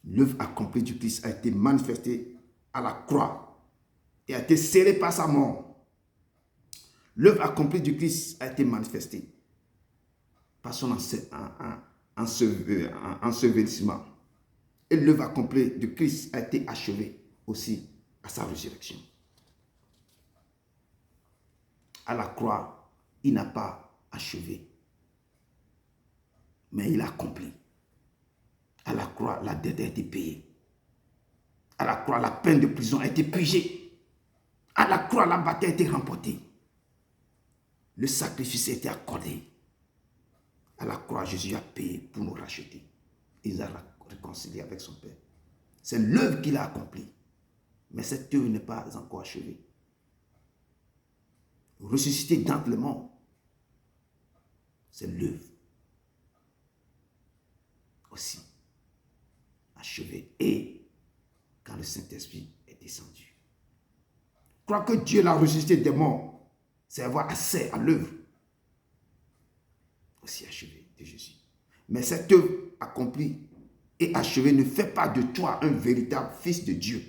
L'œuvre accomplie du Christ a été manifestée à la croix et a été scellée par sa mort. L'œuvre accomplie du Christ a été manifestée par son ensevelissement et l'œuvre accomplie de Christ a été achevée aussi à sa résurrection. À la croix, il n'a pas achevé, mais il a accompli. À la croix, la dette a été payée. À la croix, la peine de prison a été purgée. À la croix, la bataille a été remportée. Le sacrifice a été accordé. À la croix, Jésus a payé pour nous racheter. Il a réconcilié avec son Père. C'est l'œuvre qu'il a accomplie. Mais cette œuvre n'est pas encore achevée. Ressusciter d'entre les morts, c'est l'œuvre aussi achevée. Et quand le Saint-Esprit est descendu. Croire que Dieu l'a ressuscité des morts, c'est avoir accès à l'œuvre aussi achevée de Jésus. Mais cette œuvre accomplie et achevée ne fait pas de toi un véritable fils de Dieu,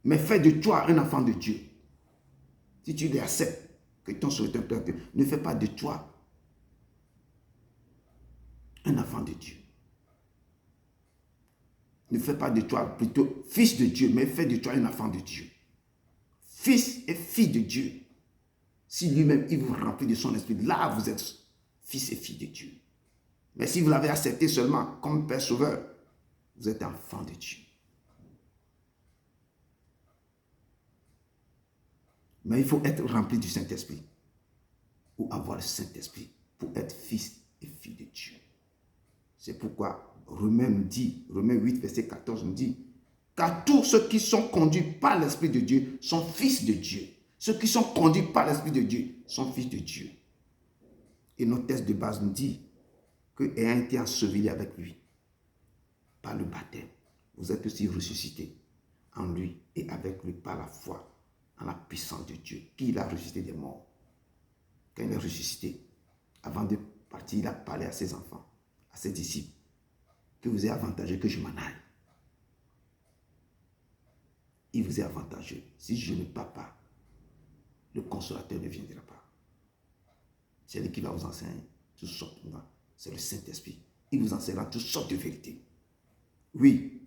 mais fait de toi un enfant de Dieu. Si tu l'acceptes, que ton souhait ne fait pas de toi un enfant de Dieu. Ne fait pas de toi plutôt fils de Dieu, mais fait de toi un enfant de Dieu. Fils et fille de Dieu. Si lui-même, il vous remplit de son esprit, là, vous êtes fils et fille de Dieu. Mais si vous l'avez accepté seulement comme Père Sauveur, vous êtes enfant de Dieu. Mais il faut être rempli du Saint-Esprit ou avoir le Saint-Esprit pour être fils et fille de Dieu. C'est pourquoi Romains 8, verset 14 nous dit, car tous ceux qui sont conduits par l'Esprit de Dieu sont fils de Dieu. Ceux qui sont conduits par l'Esprit de Dieu sont fils de Dieu. Et notre texte de base nous dit que ayant été enseveli avec lui par le baptême, vous êtes aussi ressuscités en lui et avec lui par la foi en la puissance de Dieu, qui l'a ressuscité des morts. Quand il est ressuscité, avant de partir, il a parlé à ses enfants, à ses disciples, que vous est avantageux que je m'en aille. Il vous est avantageux. Si je ne pars pas, le consolateur ne viendra pas. C'est lui qui va vous enseigner toutes sortes de choses. C'est le Saint-Esprit. Il vous enseignera toutes sortes de vérités. Oui,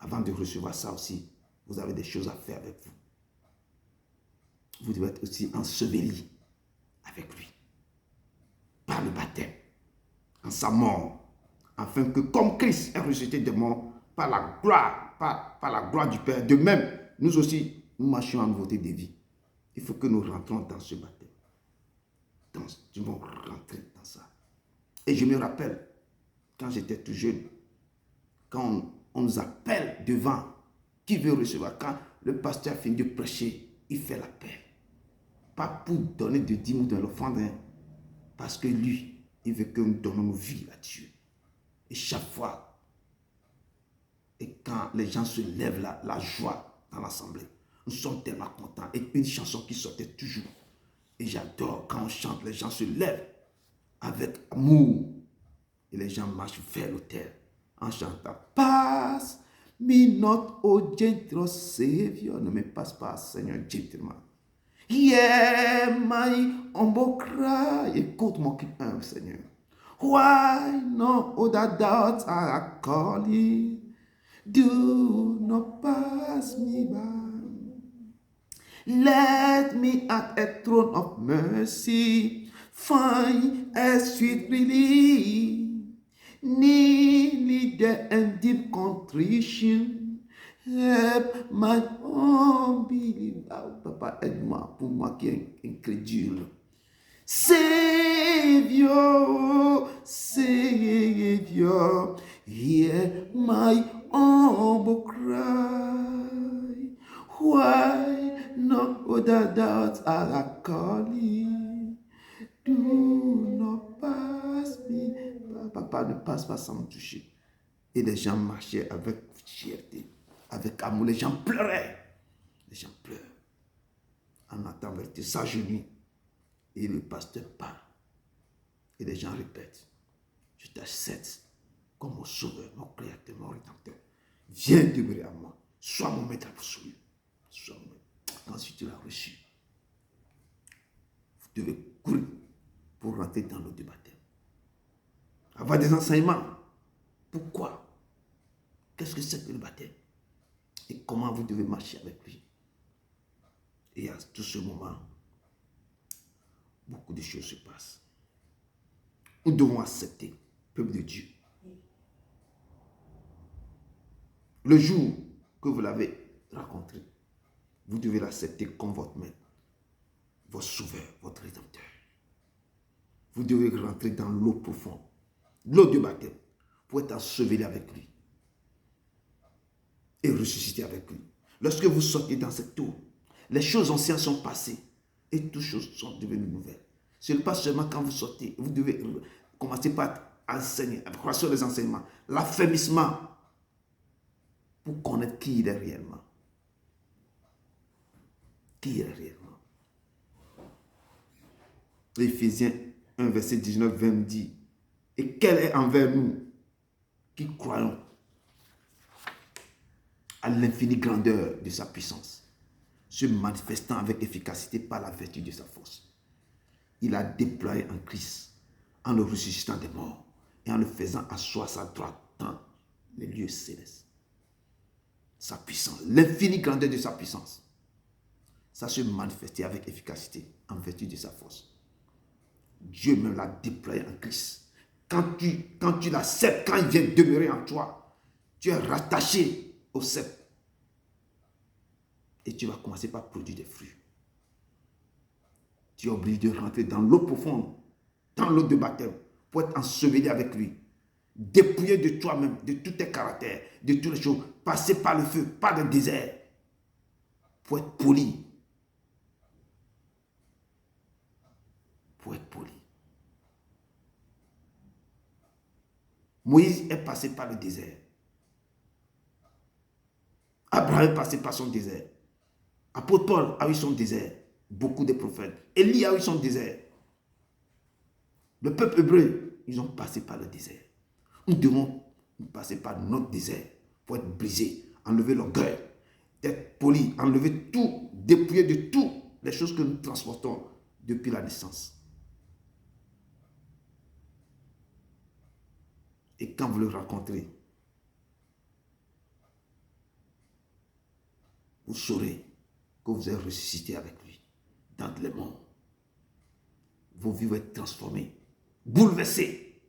avant de recevoir ça aussi, vous avez des choses à faire avec vous. Vous devez être aussi enseveli avec lui, par le baptême, en sa mort, afin que comme Christ est ressuscité des morts, par la gloire du Père, de même, nous aussi, nous marchions en nouveauté de vie. Il faut que nous rentrons dans ce baptême. Nous devons rentrer dans ça. Et je me rappelle, quand j'étais tout jeune, quand on nous appelle devant, qui veut recevoir, quand le pasteur finit de prêcher, il fait l'appel. Pas pour donner de dîmes ou de l'offrande, parce que lui, il veut que nous donnons vie à Dieu. Et chaque fois, et quand les gens se lèvent, la joie dans l'assemblée, nous sommes tellement contents. Et une chanson qui sortait toujours. Et j'adore quand on chante, les gens se lèvent avec amour. Et les gens marchent vers l'autel en chantant. Pass me not, oh gentle Savior. Ne me passe pas, Seigneur, gentleman. Hear my humble cry. Écoute mon cri humble, Seigneur. Why no other doubts are calling? Do not pass me by. Let me at a throne of mercy find a sweet relief. Nearly there and deep contrition. Help my unbelief. Papa, aide-moi pour moi qui est incrédule. Savior, Savior, hear my humble cry. Why no other doubts are calling? Do not pass me. Papa, ne passe pas sans me toucher. Et les gens marchaient avec fierté, avec amour. Les gens pleuraient. Les gens pleurent. En attendant, ils s'agenouillent. Et le pasteur parle. Et les gens répètent. Je t'accepte comme mon sauveur, mon créateur, mon rédempteur. Viens demeurer à moi. Sois mon maître absolu. Sois mon maître. Ensuite, tu l'as reçu. Vous devez courir pour rentrer dans l'eau du baptême. avoir des enseignements. Pourquoi? Qu'est-ce que c'est que le baptême? Et comment vous devez marcher avec lui? Et à tout ce moment, beaucoup de choses se passent. Nous devons accepter, peuple de Dieu. Le jour que vous l'avez rencontré, vous devez l'accepter comme votre maître, votre sauveur, votre rédempteur. Vous devez rentrer dans l'eau profonde, l'eau de baptême, pour être enseveli avec lui et ressusciter avec lui. Lorsque vous sortez dans cette eau, les choses anciennes sont passées et toutes choses sont devenues nouvelles. Ce n'est pas seulement quand vous sortez, vous devez commencer par enseigner, à croire les enseignements, l'affermissement pour connaître qui il est réellement. Qui il est réellement. Éphésiens 1, verset 19-20 dit, et quel est envers nous qui croyons à l'infinie grandeur de sa puissance, se manifestant avec efficacité par la vertu de sa force. Il a déployé en Christ, en le ressuscitant des morts et en le faisant asseoir à sa droite dans les lieux célestes. Sa puissance, l'infinie grandeur de sa puissance, ça se manifestait avec efficacité en vertu de sa force. Dieu même l'a déployé en Christ. Quand tu l'acceptes, quand il vient demeurer en toi, tu es rattaché au cep. Et tu vas commencer par produire des fruits. Tu es obligé de rentrer dans l'eau profonde, dans l'eau de baptême, pour être enseveli avec lui. Dépouillé de toi-même, de tous tes caractères, de toutes les choses. Passer par le feu, par le désert, pour être poli. Pour être poli. Moïse est passé par le désert. Abraham est passé par son désert. Apôtre Paul a eu son désert. Beaucoup de prophètes. Élie a eu son désert. Le peuple hébreu, ils ont passé par le désert. Nous devons passer par notre désert pour être brisés, enlever l'orgueil, être poli, enlever tout, dépouiller de tout les choses que nous transportons depuis la naissance. Et quand vous le rencontrez, vous saurez que vous êtes ressuscité avec lui dans les mondes. Vos vies vont être transformées, bouleversées.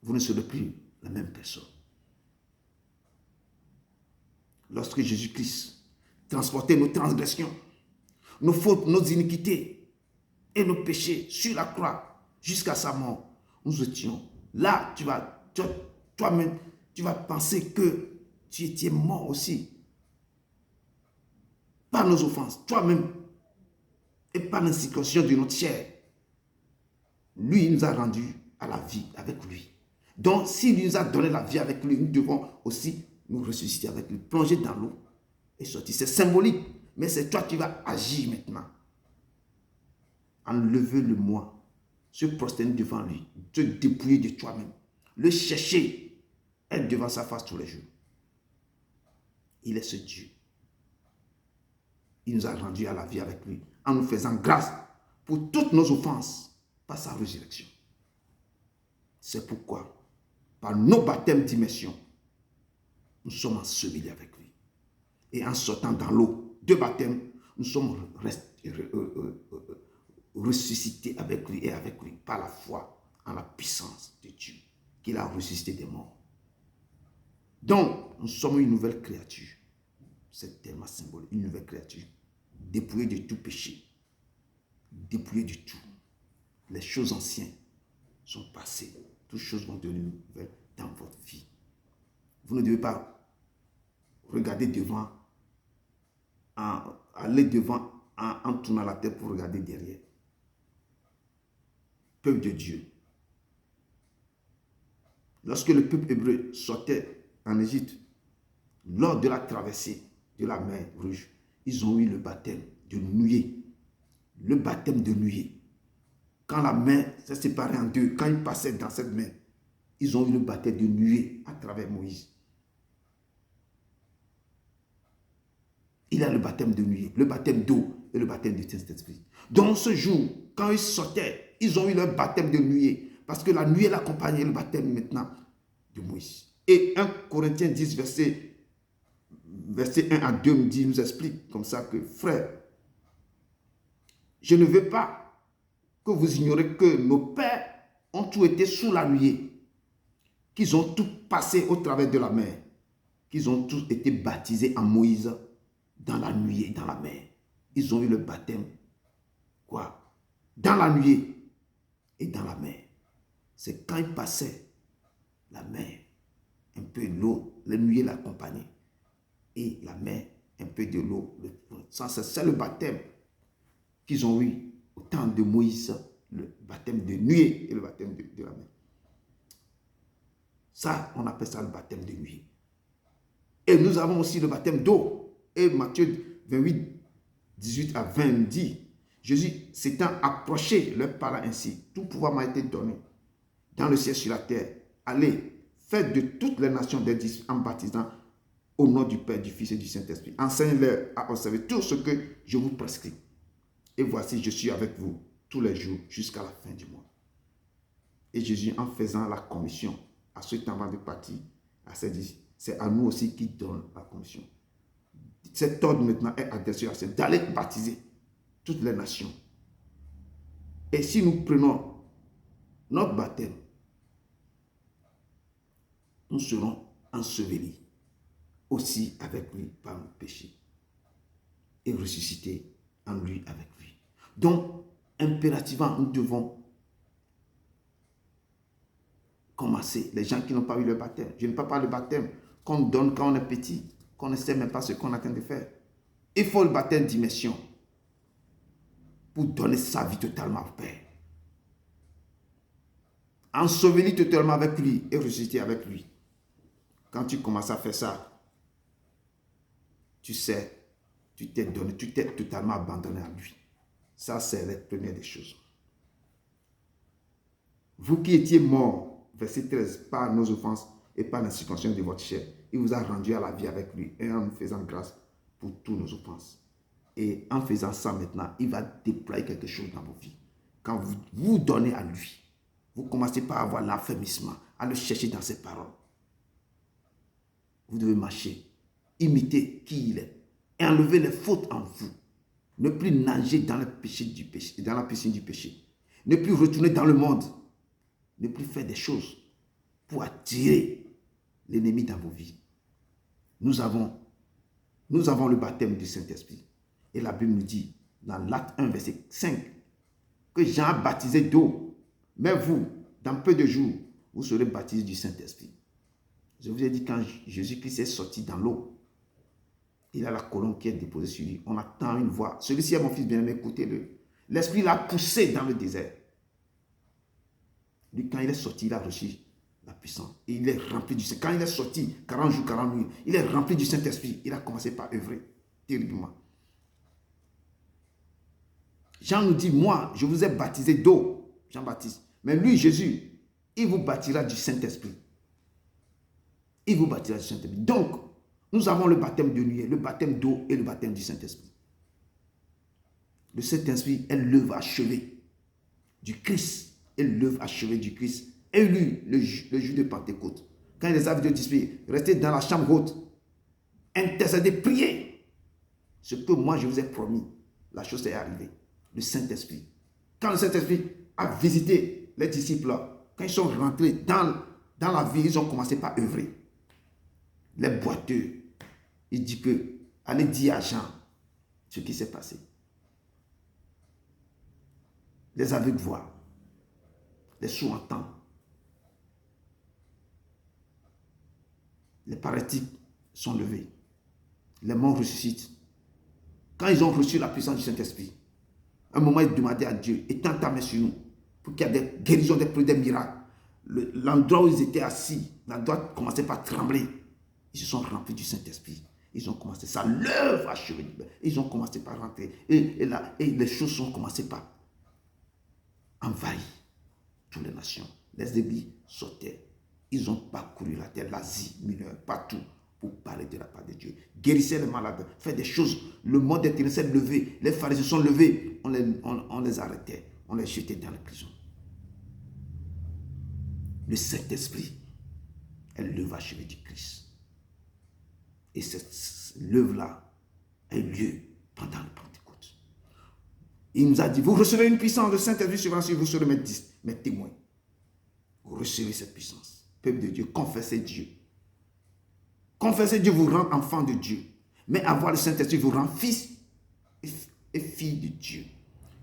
Vous ne serez plus la même personne. Lorsque Jésus-Christ transportait nos transgressions, nos fautes, nos iniquités et nos péchés sur la croix jusqu'à sa mort, nous étions là. Toi-même, tu vas penser que tu étais mort aussi par nos offenses, toi-même, et par l'incirconcision de notre chair. Lui, il nous a rendus à la vie avec lui. Donc, s'il nous a donné la vie avec lui, nous devons aussi nous ressusciter avec lui, plonger dans l'eau et sortir. C'est symbolique, mais c'est toi qui vas agir maintenant. Enlever le moi, se prosterner devant lui, te dépouiller de toi-même, le chercher, être devant sa face tous les jours. Il est ce Dieu. Il nous a rendus à la vie avec lui, en nous faisant grâce pour toutes nos offenses par sa résurrection. C'est pourquoi, par nos baptêmes d'immersion, nous sommes ensevelis avec lui. Et en sortant dans l'eau de baptême, nous sommes ressuscités avec lui et avec lui par la foi en la puissance de Dieu qu'il a ressuscité des morts. Donc, nous sommes une nouvelle créature. C'est tellement symbolique, une nouvelle créature. Dépouillée de tout péché. Dépouillée de tout. Les choses anciennes sont passées. Toutes choses vont devenir nouvelles dans votre vie. Vous ne devez pas regarder devant, aller devant en tournant la tête pour regarder derrière. Peuple de Dieu. Lorsque le peuple hébreu sortait en Égypte, lors de la traversée de la mer Rouge, ils ont eu le baptême de nuée. Le baptême de nuée. Quand la mer s'est séparée en deux, quand ils passaient dans cette mer, ils ont eu le baptême de nuée à travers Moïse. Il a le baptême de nuée, le baptême d'eau et le baptême du Saint-Esprit. Dans ce jour, quand ils sortaient, ils ont eu leur baptême de nuée Parce que la nuée l'accompagnait, le baptême maintenant de Moïse. Et 1 Corinthiens 10, verset 1 à 2 nous explique comme ça que, frère, je ne veux pas que vous ignorez que nos pères ont tous été sous la nuée, qu'ils ont tout passé au travers de la mer, qu'ils ont tous été baptisés en Moïse dans la nuée, dans la mer. Ils ont eu le baptême, quoi? Dans la nuée et dans la mer. C'est quand ils passaient la mer, un peu l'eau, la nuée l'accompagnait. Et la mer, un peu de l'eau. C'est le baptême qu'ils ont eu au temps de Moïse, le baptême de nuée et le baptême de la mer. Ça, on appelle ça le baptême de nuée. Et nous avons aussi le baptême d'eau. Et Matthieu 28, 18 à 20 dit, Jésus s'étant approché, leur parla ainsi, tout pouvoir m'a été donné dans le ciel sur la terre. Allez, faites de toutes les nations des disciples en baptisant au nom du Père, du Fils et du Saint-Esprit. Enseignez-leur à observer tout ce que je vous prescris. Et voici, je suis avec vous tous les jours jusqu'à la fin du mois. Et Jésus, en faisant la commission, à ce temps de partir, à ses disciples, c'est à nous aussi qui donne la commission. Cet ordre maintenant est adressé à ceux d'aller baptiser toutes les nations. Et si nous prenons notre baptême, nous serons ensevelis aussi avec lui par nos péchés et ressuscités en lui avec lui. Donc, impérativement, nous devons commencer. Les gens qui n'ont pas eu le baptême, je ne parle pas du baptême qu'on donne quand on est petit, qu'on ne sait même pas ce qu'on est en train de faire. Il faut le baptême d'immersion pour donner sa vie totalement au Père. Enseveli totalement avec lui et ressuscité avec lui. Quand tu commences à faire ça, tu sais, tu t'es donné, tu t'es totalement abandonné à lui. Ça, c'est la première des choses. Vous qui étiez morts, verset 13, par nos offenses et par la circoncision de votre chair, il vous a rendu à la vie avec lui et en nous faisant grâce pour toutes nos offenses. Et en faisant ça maintenant, il va déployer quelque chose dans vos vies. Quand vous vous donnez à lui, vous commencez par avoir l'affermissement, à le chercher dans ses paroles. Vous devez marcher, imiter qui il est et enlever les fautes en vous. Ne plus nager dans le péché du péché, dans la piscine du péché. Ne plus retourner dans le monde. Ne plus faire des choses pour attirer l'ennemi dans vos vies. Nous avons le baptême du Saint-Esprit. Et la Bible nous dit, dans l'Acte 1, verset 5, que Jean a baptisé d'eau. Mais vous, dans peu de jours, vous serez baptisés du Saint-Esprit. Je vous ai dit, quand Jésus-Christ est sorti dans l'eau, il a la colonne qui est déposée sur lui. On attend une voix. Celui-ci est mon fils bien-aimé, écoutez-le. L'Esprit l'a poussé dans le désert. Lui, quand il est sorti, il a reçu la puissance. Et il est rempli du Saint-Esprit. Quand il est sorti, 40 jours, 40 nuits, il est rempli du Saint-Esprit. Il a commencé par œuvrer terriblement. Jean nous dit, moi, je vous ai baptisé d'eau, Jean-Baptiste. Mais lui, Jésus, il vous baptisera du Saint-Esprit. Il vous baptisera du Saint-Esprit. Donc, nous avons le baptême de nuée, le baptême d'eau et le baptême du Saint-Esprit. Le Saint-Esprit est l'œuvre achevée du Christ. Et l'œuvre achevée du Christ est lui, le jour de Pentecôte. Quand il les a vus disputer, restez dans la chambre haute, intercédez, priez. Ce que moi je vous ai promis, la chose est arrivée. Le Saint-Esprit. Quand le Saint-Esprit a visité les disciples, quand ils sont rentrés dans la vie, ils ont commencé par œuvrer. Les boiteux, il dit que, allez dire à Jean ce qui s'est passé. Les aveugles voient, les sourds entendent, les paralytiques sont levés, les morts ressuscitent. Quand ils ont reçu la puissance du Saint-Esprit, un moment ils demandaient à Dieu, étends ta main sur nous, pour qu'il y ait des guérisons, des miracles. L'endroit où ils étaient assis, l'endroit commençait par trembler. Ils se sont remplis du Saint-Esprit. Ils ont commencé ça, l'œuvre achevée. Ils ont commencé par rentrer. Et les choses ont commencé par envahir toutes les nations. Les églises sortaient. Ils ont parcouru la terre, l'Asie mineure, partout, pour parler de la part de Dieu. Guérissez les malades, faites des choses. Le monde des ténèbres s'est levé. Les pharisiens sont levés. On les arrêtait. On les jetait dans les prisons. le Saint-Esprit est l'œuvre achevée du Christ. Et cette œuvre-là a eu lieu pendant le Pentecôte. Il nous a dit, vous recevez une puissance de Saint-Esprit sur vous serez mes témoins. Vous recevez cette puissance. Peuple de Dieu, confessez Dieu. Confesser Dieu vous rend enfant de Dieu. Mais avoir le Saint-Esprit vous rend fils et fille de Dieu.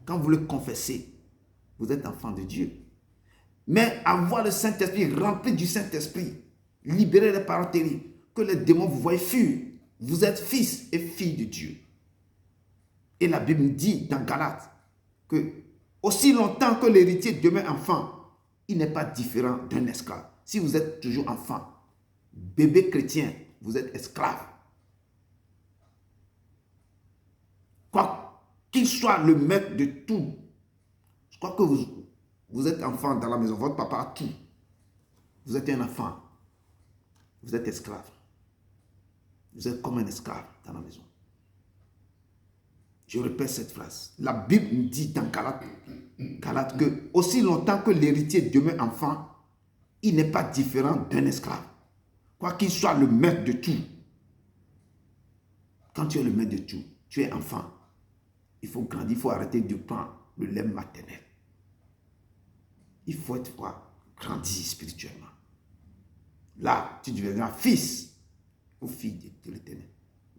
Quand vous le confessez, vous êtes enfant de Dieu. Mais avoir le Saint-Esprit, rempli du Saint-Esprit, libérer les paroles terribles, que les démons vous voient fuir. Vous êtes fils et fille de Dieu. Et la Bible dit dans Galates que aussi longtemps que l'héritier demeure enfant, il n'est pas différent d'un esclave. Si vous êtes toujours enfant, bébé chrétien, vous êtes esclave. Quoi qu'il soit le maître de tout, je crois que vous êtes enfant dans la maison, votre papa a tout. Vous êtes un enfant. Vous êtes esclave. Vous êtes comme un esclave dans la maison. Je répète cette phrase. La Bible nous dit dans Galates que aussi longtemps que l'héritier demeure enfant, il n'est pas différent d'un esclave. Quoi qu'il soit le maître de tout. Quand tu es le maître de tout, tu es enfant. Il faut grandir, il faut arrêter de prendre le lait maternel. Il faut être grandir spirituellement. Là, tu deviendras fils ou fille de l'Éternel.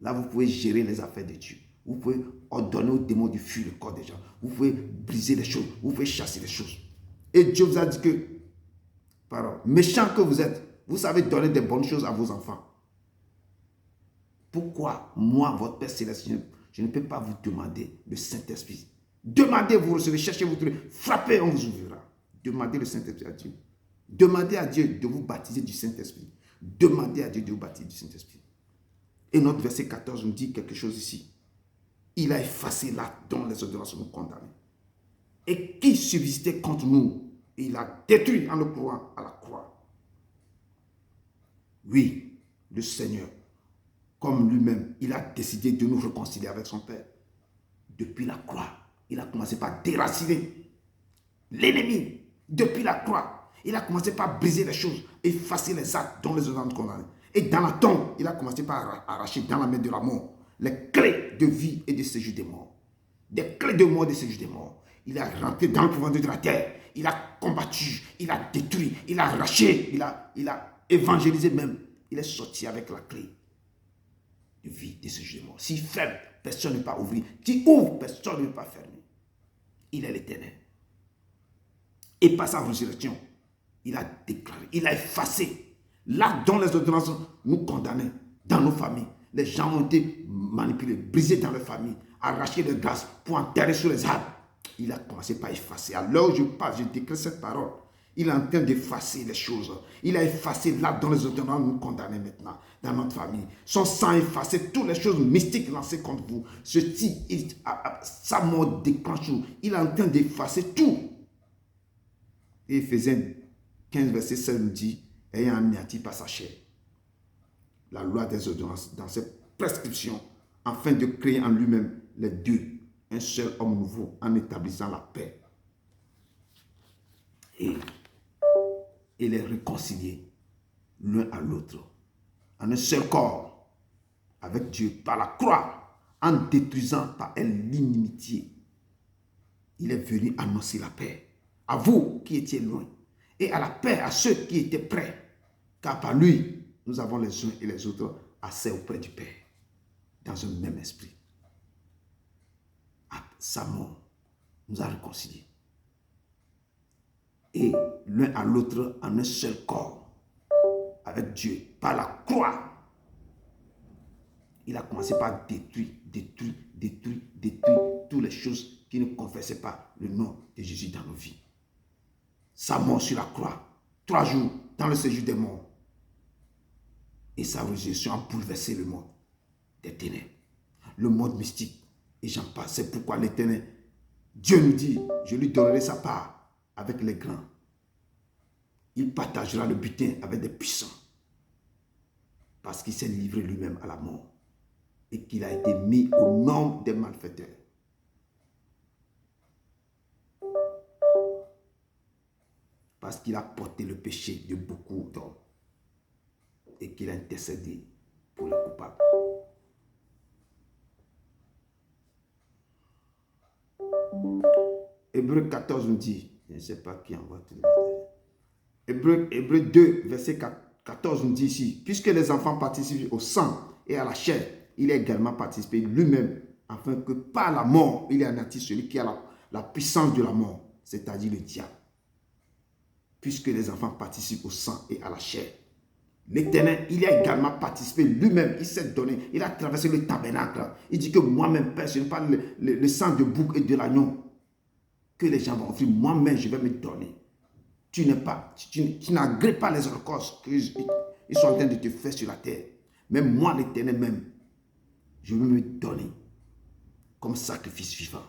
Là, vous pouvez gérer les affaires de Dieu. Vous pouvez ordonner aux démons de fuir le corps des gens. Vous pouvez briser les choses. Vous pouvez chasser les choses. Et Dieu vous a dit que, méchant que vous êtes, vous savez donner des bonnes choses à vos enfants. Pourquoi, moi, votre Père Céleste, je ne peux pas vous demander le Saint-Esprit? Demandez, vous recevez, cherchez, vous trouvez, frappez, on vous ouvrira. Demandez le Saint-Esprit à Dieu. Demandez à Dieu de vous baptiser du Saint-Esprit. Demandez à Dieu de vous baptiser du Saint-Esprit. Et notre verset 14 nous dit quelque chose ici. Il a effacé là dont les ordonnances nous condamnaient. Et qui subsistait contre nous, il a détruit en le clouant à la croix. Oui, le Seigneur, comme lui-même, il a décidé de nous réconcilier avec son Père. Depuis la croix, il a commencé par déraciner l'ennemi. Depuis la croix, il a commencé par briser les choses, effacer les actes dont les ordonnances condamnaient. Et dans la tombe, il a commencé par arracher dans la main de la mort les clés de vie et de séjour des morts. Des clés de mort et de séjour des morts. Il a rentré dans le profondeur de la terre. Il a combattu, il a détruit, il a arraché, il a évangélisé même. Il est sorti avec la clé de vie, de séjour des morts. S'il ferme, personne ne peut pas ouvrir. S'il ouvre, personne ne peut pas fermer. Il est l'Éternel. Et par sa résurrection, il a déclaré, il a effacé là dont les ordonnances nous condamnaient dans nos familles. Les gens ont été manipulés, brisés dans leurs familles, arrachés de grâce pour enterrer sur les arbres. Il a commencé par effacer. À l'heure où je parle, je déclare cette parole. Il est en train d'effacer les choses. Il a effacé là dont les ordonnances nous condamnaient maintenant dans notre famille. Son sang a effacé toutes les choses mystiques lancées contre vous. Sa mort déclenche. Il est en train d'effacer tout. Et Éphésiens 15, verset 16 nous dit, ayant anéanti par sa chair la loi des ordonnances dans ses prescriptions, afin de créer en lui-même les deux, un seul homme nouveau, en établissant la paix. Et les réconcilier l'un à l'autre, en un seul corps, avec Dieu, par la croix, en détruisant par elle l'inimitié. Il est venu annoncer la paix à vous qui étiez loin, et à la paix à ceux qui étaient près, car par lui, nous avons les uns et les autres assez auprès du Père, dans un même esprit. À sa mort nous a réconciliés. Et l'un à l'autre en un seul corps, avec Dieu, par la croix. Il a commencé par détruire toutes les choses qui ne confessaient pas le nom de Jésus dans nos vies. Sa mort sur la croix, 3 jours dans le séjour des morts. Et sa résurrection a bouleversé le monde des ténèbres, le monde mystique. Et j'en passe. C'est pourquoi l'Éternel, Dieu nous dit, je lui donnerai sa part avec les grands. Il partagera le butin avec des puissants. Parce qu'il s'est livré lui-même à la mort. Et qu'il a été mis au nombre des malfaiteurs. parce qu'il a porté le péché de beaucoup d'hommes et qu'il a intercédé pour les coupables. Hébreu 14 nous dit, je ne sais pas qui envoie tout le détail. Hébreu 2, verset 14 nous dit ici, puisque les enfants participent au sang et à la chair, il a également participé lui-même, afin que par la mort, il ait anéanti celui qui a la puissance de la mort, c'est-à-dire le diable. Puisque les enfants participent au sang et à la chair, l'Éternel, il a également participé lui-même, il s'est donné, il a traversé le tabernacle. Il dit que moi-même, Père, ce n'est pas le sang de bouc et de l'agneau que les gens vont offrir, moi-même, je vais me donner. Tu n'agrées pas les holocaustes qu'ils sont en train de te faire sur la terre. Mais moi, l'Éternel même, je vais me donner comme sacrifice vivant.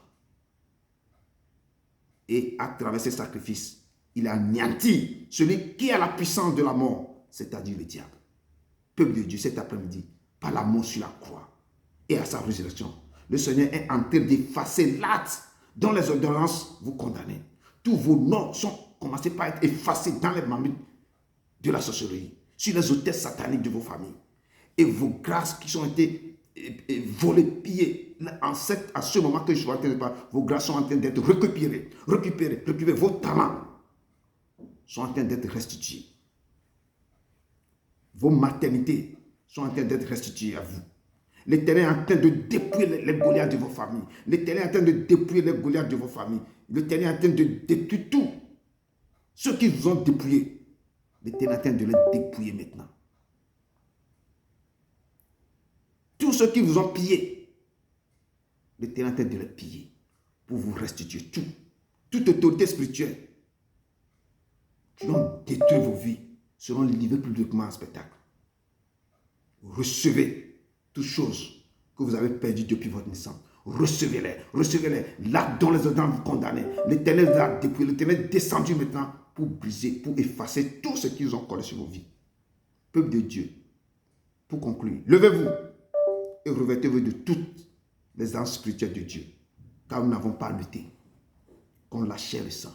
Et à travers ce sacrifice, il a anéanti celui qui a la puissance de la mort, c'est-à-dire le diable. Peuple de Dieu, cet après-midi, par la mort sur la croix et à sa résurrection, le Seigneur est en train d'effacer l'acte dont les ordonnances vous condamnent. Tous vos noms sont commencés par être effacés dans les marmites de la sorcellerie, sur les autels sataniques de vos familles. Et vos grâces qui sont été volées, pillées, à ce moment que je suis en train de parler, vos grâces sont en train d'être récupérées. Vos talents sont en train d'être restitués. Vos maternités sont en train d'être restituées à vous. L'Éternel est en train de dépouiller les Goliaths de vos familles. L'Éternel est en train de dépouiller les Goliaths de vos familles. L'Éternel est en train de détruire tout. Ceux qui vous ont dépouillé, l'Éternel est en train de les dépouiller maintenant. Tous ceux qui vous ont pillé, l'Éternel est en train de les piller pour vous restituer tout. Toute autorité spirituelle qui ont détruit vos vies seront livrées publiquement en spectacle. Recevez toutes choses que vous avez perdues depuis votre naissance. Recevez-les. Recevez-les. Là dont les ordonnances vous condamnent. L'Éternel l'a dépouillé. L'Éternel est descendu maintenant pour briser, pour effacer tout ce qu'ils ont collé sur vos vies. Peuple de Dieu, pour conclure, levez-vous et revêtez-vous de toutes les armes spirituelles de Dieu. Car nous n'avons pas lutté contre la chair et le sang.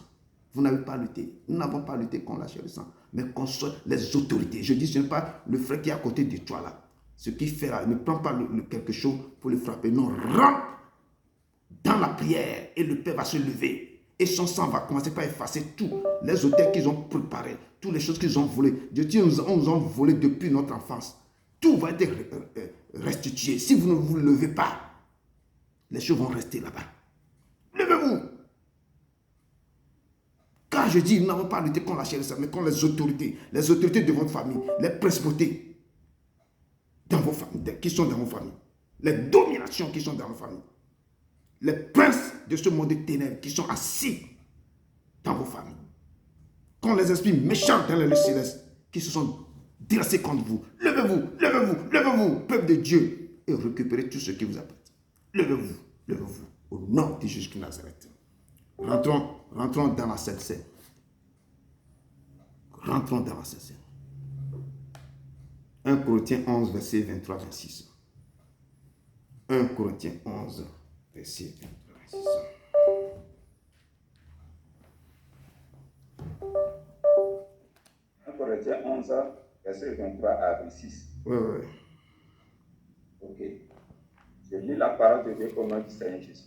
Vous n'avez pas lutté. Nous n'avons pas lutté contre la chair et le sang, mais contre les autorités. Je dis, ce n'est pas le frère qui est à côté de toi là. Ce qu'il fait là, ne prends pas quelque chose pour le frapper. Non, rentre dans la prière et le Père va se lever. Et son sang va commencer par effacer tous les autels qu'ils ont préparés, toutes les choses qu'ils ont volées. Dieu dit, on nous a volé depuis notre enfance. Tout va être restitué. Si vous ne vous levez pas, les choses vont rester là-bas. Levez-vous. Quand je dis, nous n'avons pas lutté contre la chair et le sang, mais contre les autorités de votre famille, les principautés dans vos familles, qui sont dans vos familles, les dominations qui sont dans vos familles, les princes de ce monde de ténèbres qui sont assis dans vos familles, contre les esprits méchants dans les lieux célestes qui se sont dressés contre vous. Levez-vous, levez-vous, levez-vous, peuple de Dieu, et récupérez tout ce qui vous appartient. Levez-vous, levez-vous, au nom de Jésus de Nazareth. Rentrons dans la Sainte Seine. Rentrons dans la Sainte Seine. 1 Corinthiens 11, verset 23-26. 1 Corinthiens 11, verset 23-26. Corinthiens 11, verset 23 à 26. Oui. Ok. Je lis la parole de Dieu au nom du Seigneur Jésus.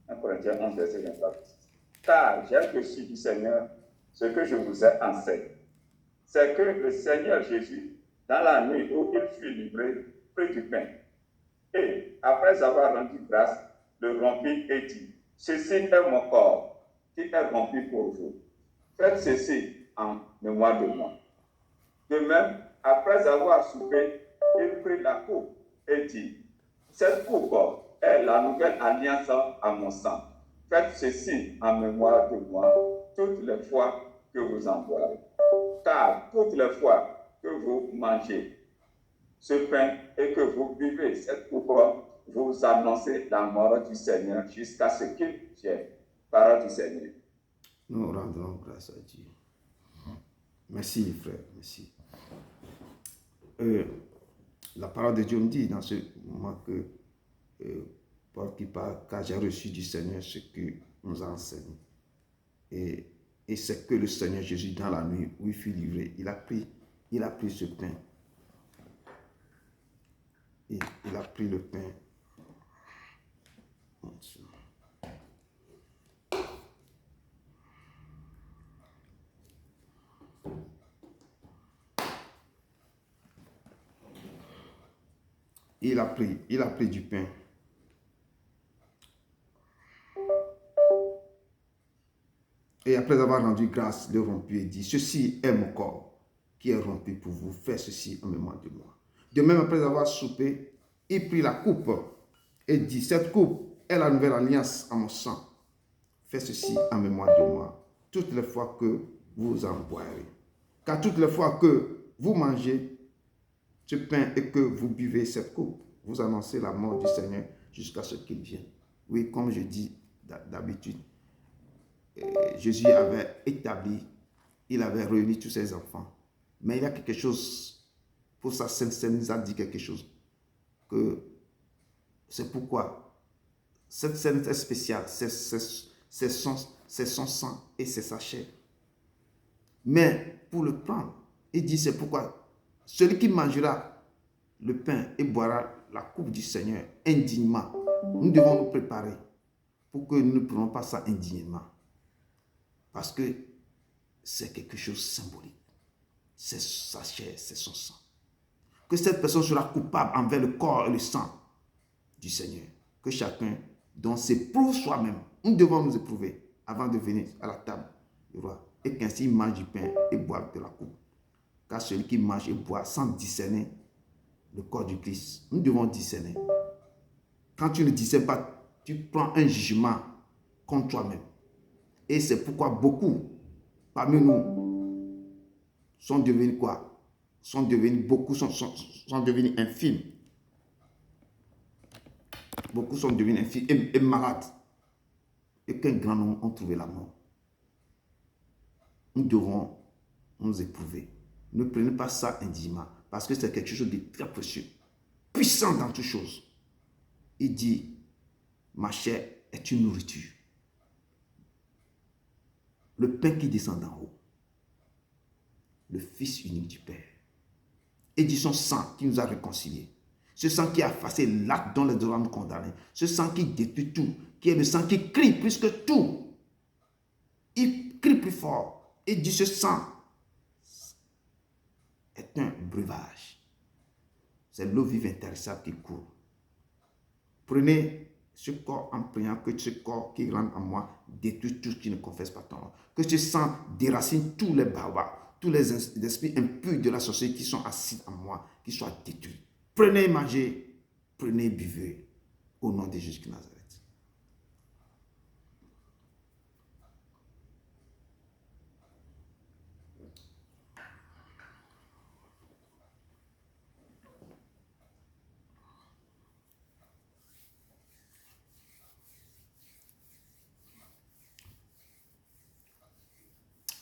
1 Corinthiens 11, verset 23 à 26. Car j'ai reçu du Seigneur ce que je vous ai enseigné. C'est que le Seigneur Jésus, dans la nuit où il fut livré, prit du pain. Et, après avoir rendu grâce, le rompit et dit, ceci est mon corps, qui est rompu pour vous. Faites ceci en mémoire de moi. De même, après avoir soupé, il prit la coupe et dit, cette coupe est la nouvelle alliance à mon sang. Faites ceci en mémoire de moi toutes les fois que vous en boirez. Car toutes les fois que vous mangez ce pain et que vous buvez cette coupe, vous annoncez la mort du Seigneur jusqu'à ce qu'il vienne. Parole du Seigneur. Nous rendons grâce à Dieu. Merci, frère, merci. La parole de Dieu me dit dans ce moment que Paul qui parle, car j'ai reçu du Seigneur ce que nous a enseigné. Et Et c'est que le Seigneur Jésus, dans la nuit où il fut livré, il a pris ce pain. Et il a pris le pain. Il a pris du pain. Et après avoir rendu grâce, le rompu et dit, ceci est mon corps qui est rompu pour vous. Faites ceci en mémoire de moi. De même, après avoir soupé, il prit la coupe et dit, cette coupe est la nouvelle alliance en mon sang. Faites ceci en mémoire de moi, toutes les fois que vous en boirez. Car toutes les fois que vous mangez ce pain et que vous buvez cette coupe, vous annoncez la mort du Seigneur jusqu'à ce qu'il vienne. Oui, comme je dis d'habitude, Jésus avait établi, il avait réuni tous ses enfants. Mais il y a quelque chose, pour sa Sainte Seine nous a dit quelque chose, que c'est pourquoi cette scène est spéciale, c'est son sang et c'est sa chair. Mais pour le prendre, il dit c'est pourquoi celui qui mangera le pain et boira la coupe du Seigneur indignement, nous devons nous préparer pour que nous ne prenions pas ça indignement. Parce que c'est quelque chose de symbolique. C'est sa chair, c'est son sang. Que cette personne sera coupable envers le corps et le sang du Seigneur. Que chacun donc s'éprouve soi-même. Nous devons nous éprouver avant de venir à la table du roi. Et qu'ainsi il mange du pain et boit de la coupe. Car celui qui mange et boit sans discerner le corps du Christ, nous devons discerner. Quand tu ne discernes pas, tu prends un jugement contre toi-même. Et c'est pourquoi beaucoup parmi nous sont devenus quoi? Beaucoup sont devenus infimes. Beaucoup sont devenus infimes et malades. Et qu'un grand nombre ont trouvé la mort. Nous devons nous éprouver. Ne prenez pas ça indignement, parce que c'est quelque chose de très précieux, puissant dans toutes choses. Il dit, ma chair est une nourriture. Le pain qui descend d'en haut, le Fils unique du Père, et dit son sang qui nous a réconciliés. Ce sang qui a effacé l'acte dont les droits nous condamnent. Ce sang qui détruit tout, qui est le sang qui crie plus que tout. Il crie plus fort et dit ce sang est un breuvage. C'est l'eau vive intarissable qui court. Prenez ce corps en priant que ce corps qui rentre en moi détruit tout ce qui ne confesse pas ton nom. Que ce sang déracine tous les barbares, tous les esprits impurs de la société qui sont assis en moi, qui soient détruits. Prenez, mangez, prenez, buvez, au nom de Jésus de Nazareth.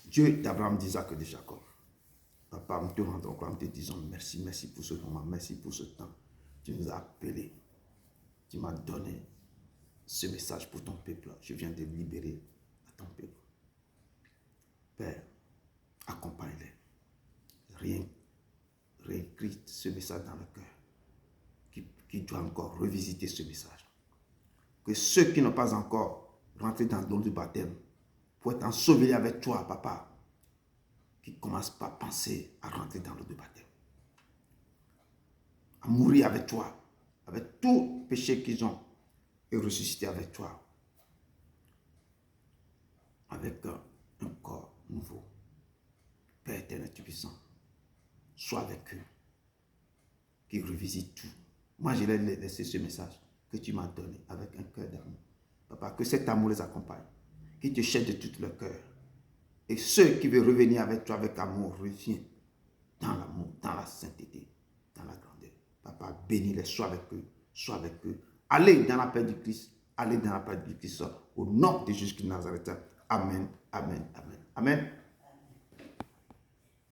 Dieu d'Abraham, d'Isaac et de Jacob. Papa, nous te rendons gloire, nous te disons merci, merci pour ce moment, merci pour ce temps. Tu nous as appelés, tu m'as donné ce message pour ton peuple. Je viens de libérer à ton peuple. Père, accompagne-les. Réécris ce message dans le cœur, qui doit encore revisiter ce message. Que ceux qui n'ont pas encore rentré dans l'eau du baptême, pour être enseveli avec toi, papa, qui ne commencent pas à penser à rentrer dans l'eau de baptême. À mourir avec toi, avec tout péché qu'ils ont, et ressusciter avec toi, avec un corps nouveau. Père éternel, tu puissant, sois avec eux, qui revisite tout. Moi, je leur ai laissé ce message que tu m'as donné avec un cœur d'amour. Papa, que cet amour les accompagne, qui te cherchent de tout leur cœur. Et ceux qui veulent revenir avec toi avec amour, reviennent dans l'amour, dans la sainteté, dans la grandeur. Papa, bénis-les, sois avec eux, sois avec eux. Allez dans la paix du Christ, allez dans la paix du Christ, au nom de Jésus de Nazareth. Amen, amen, amen, amen.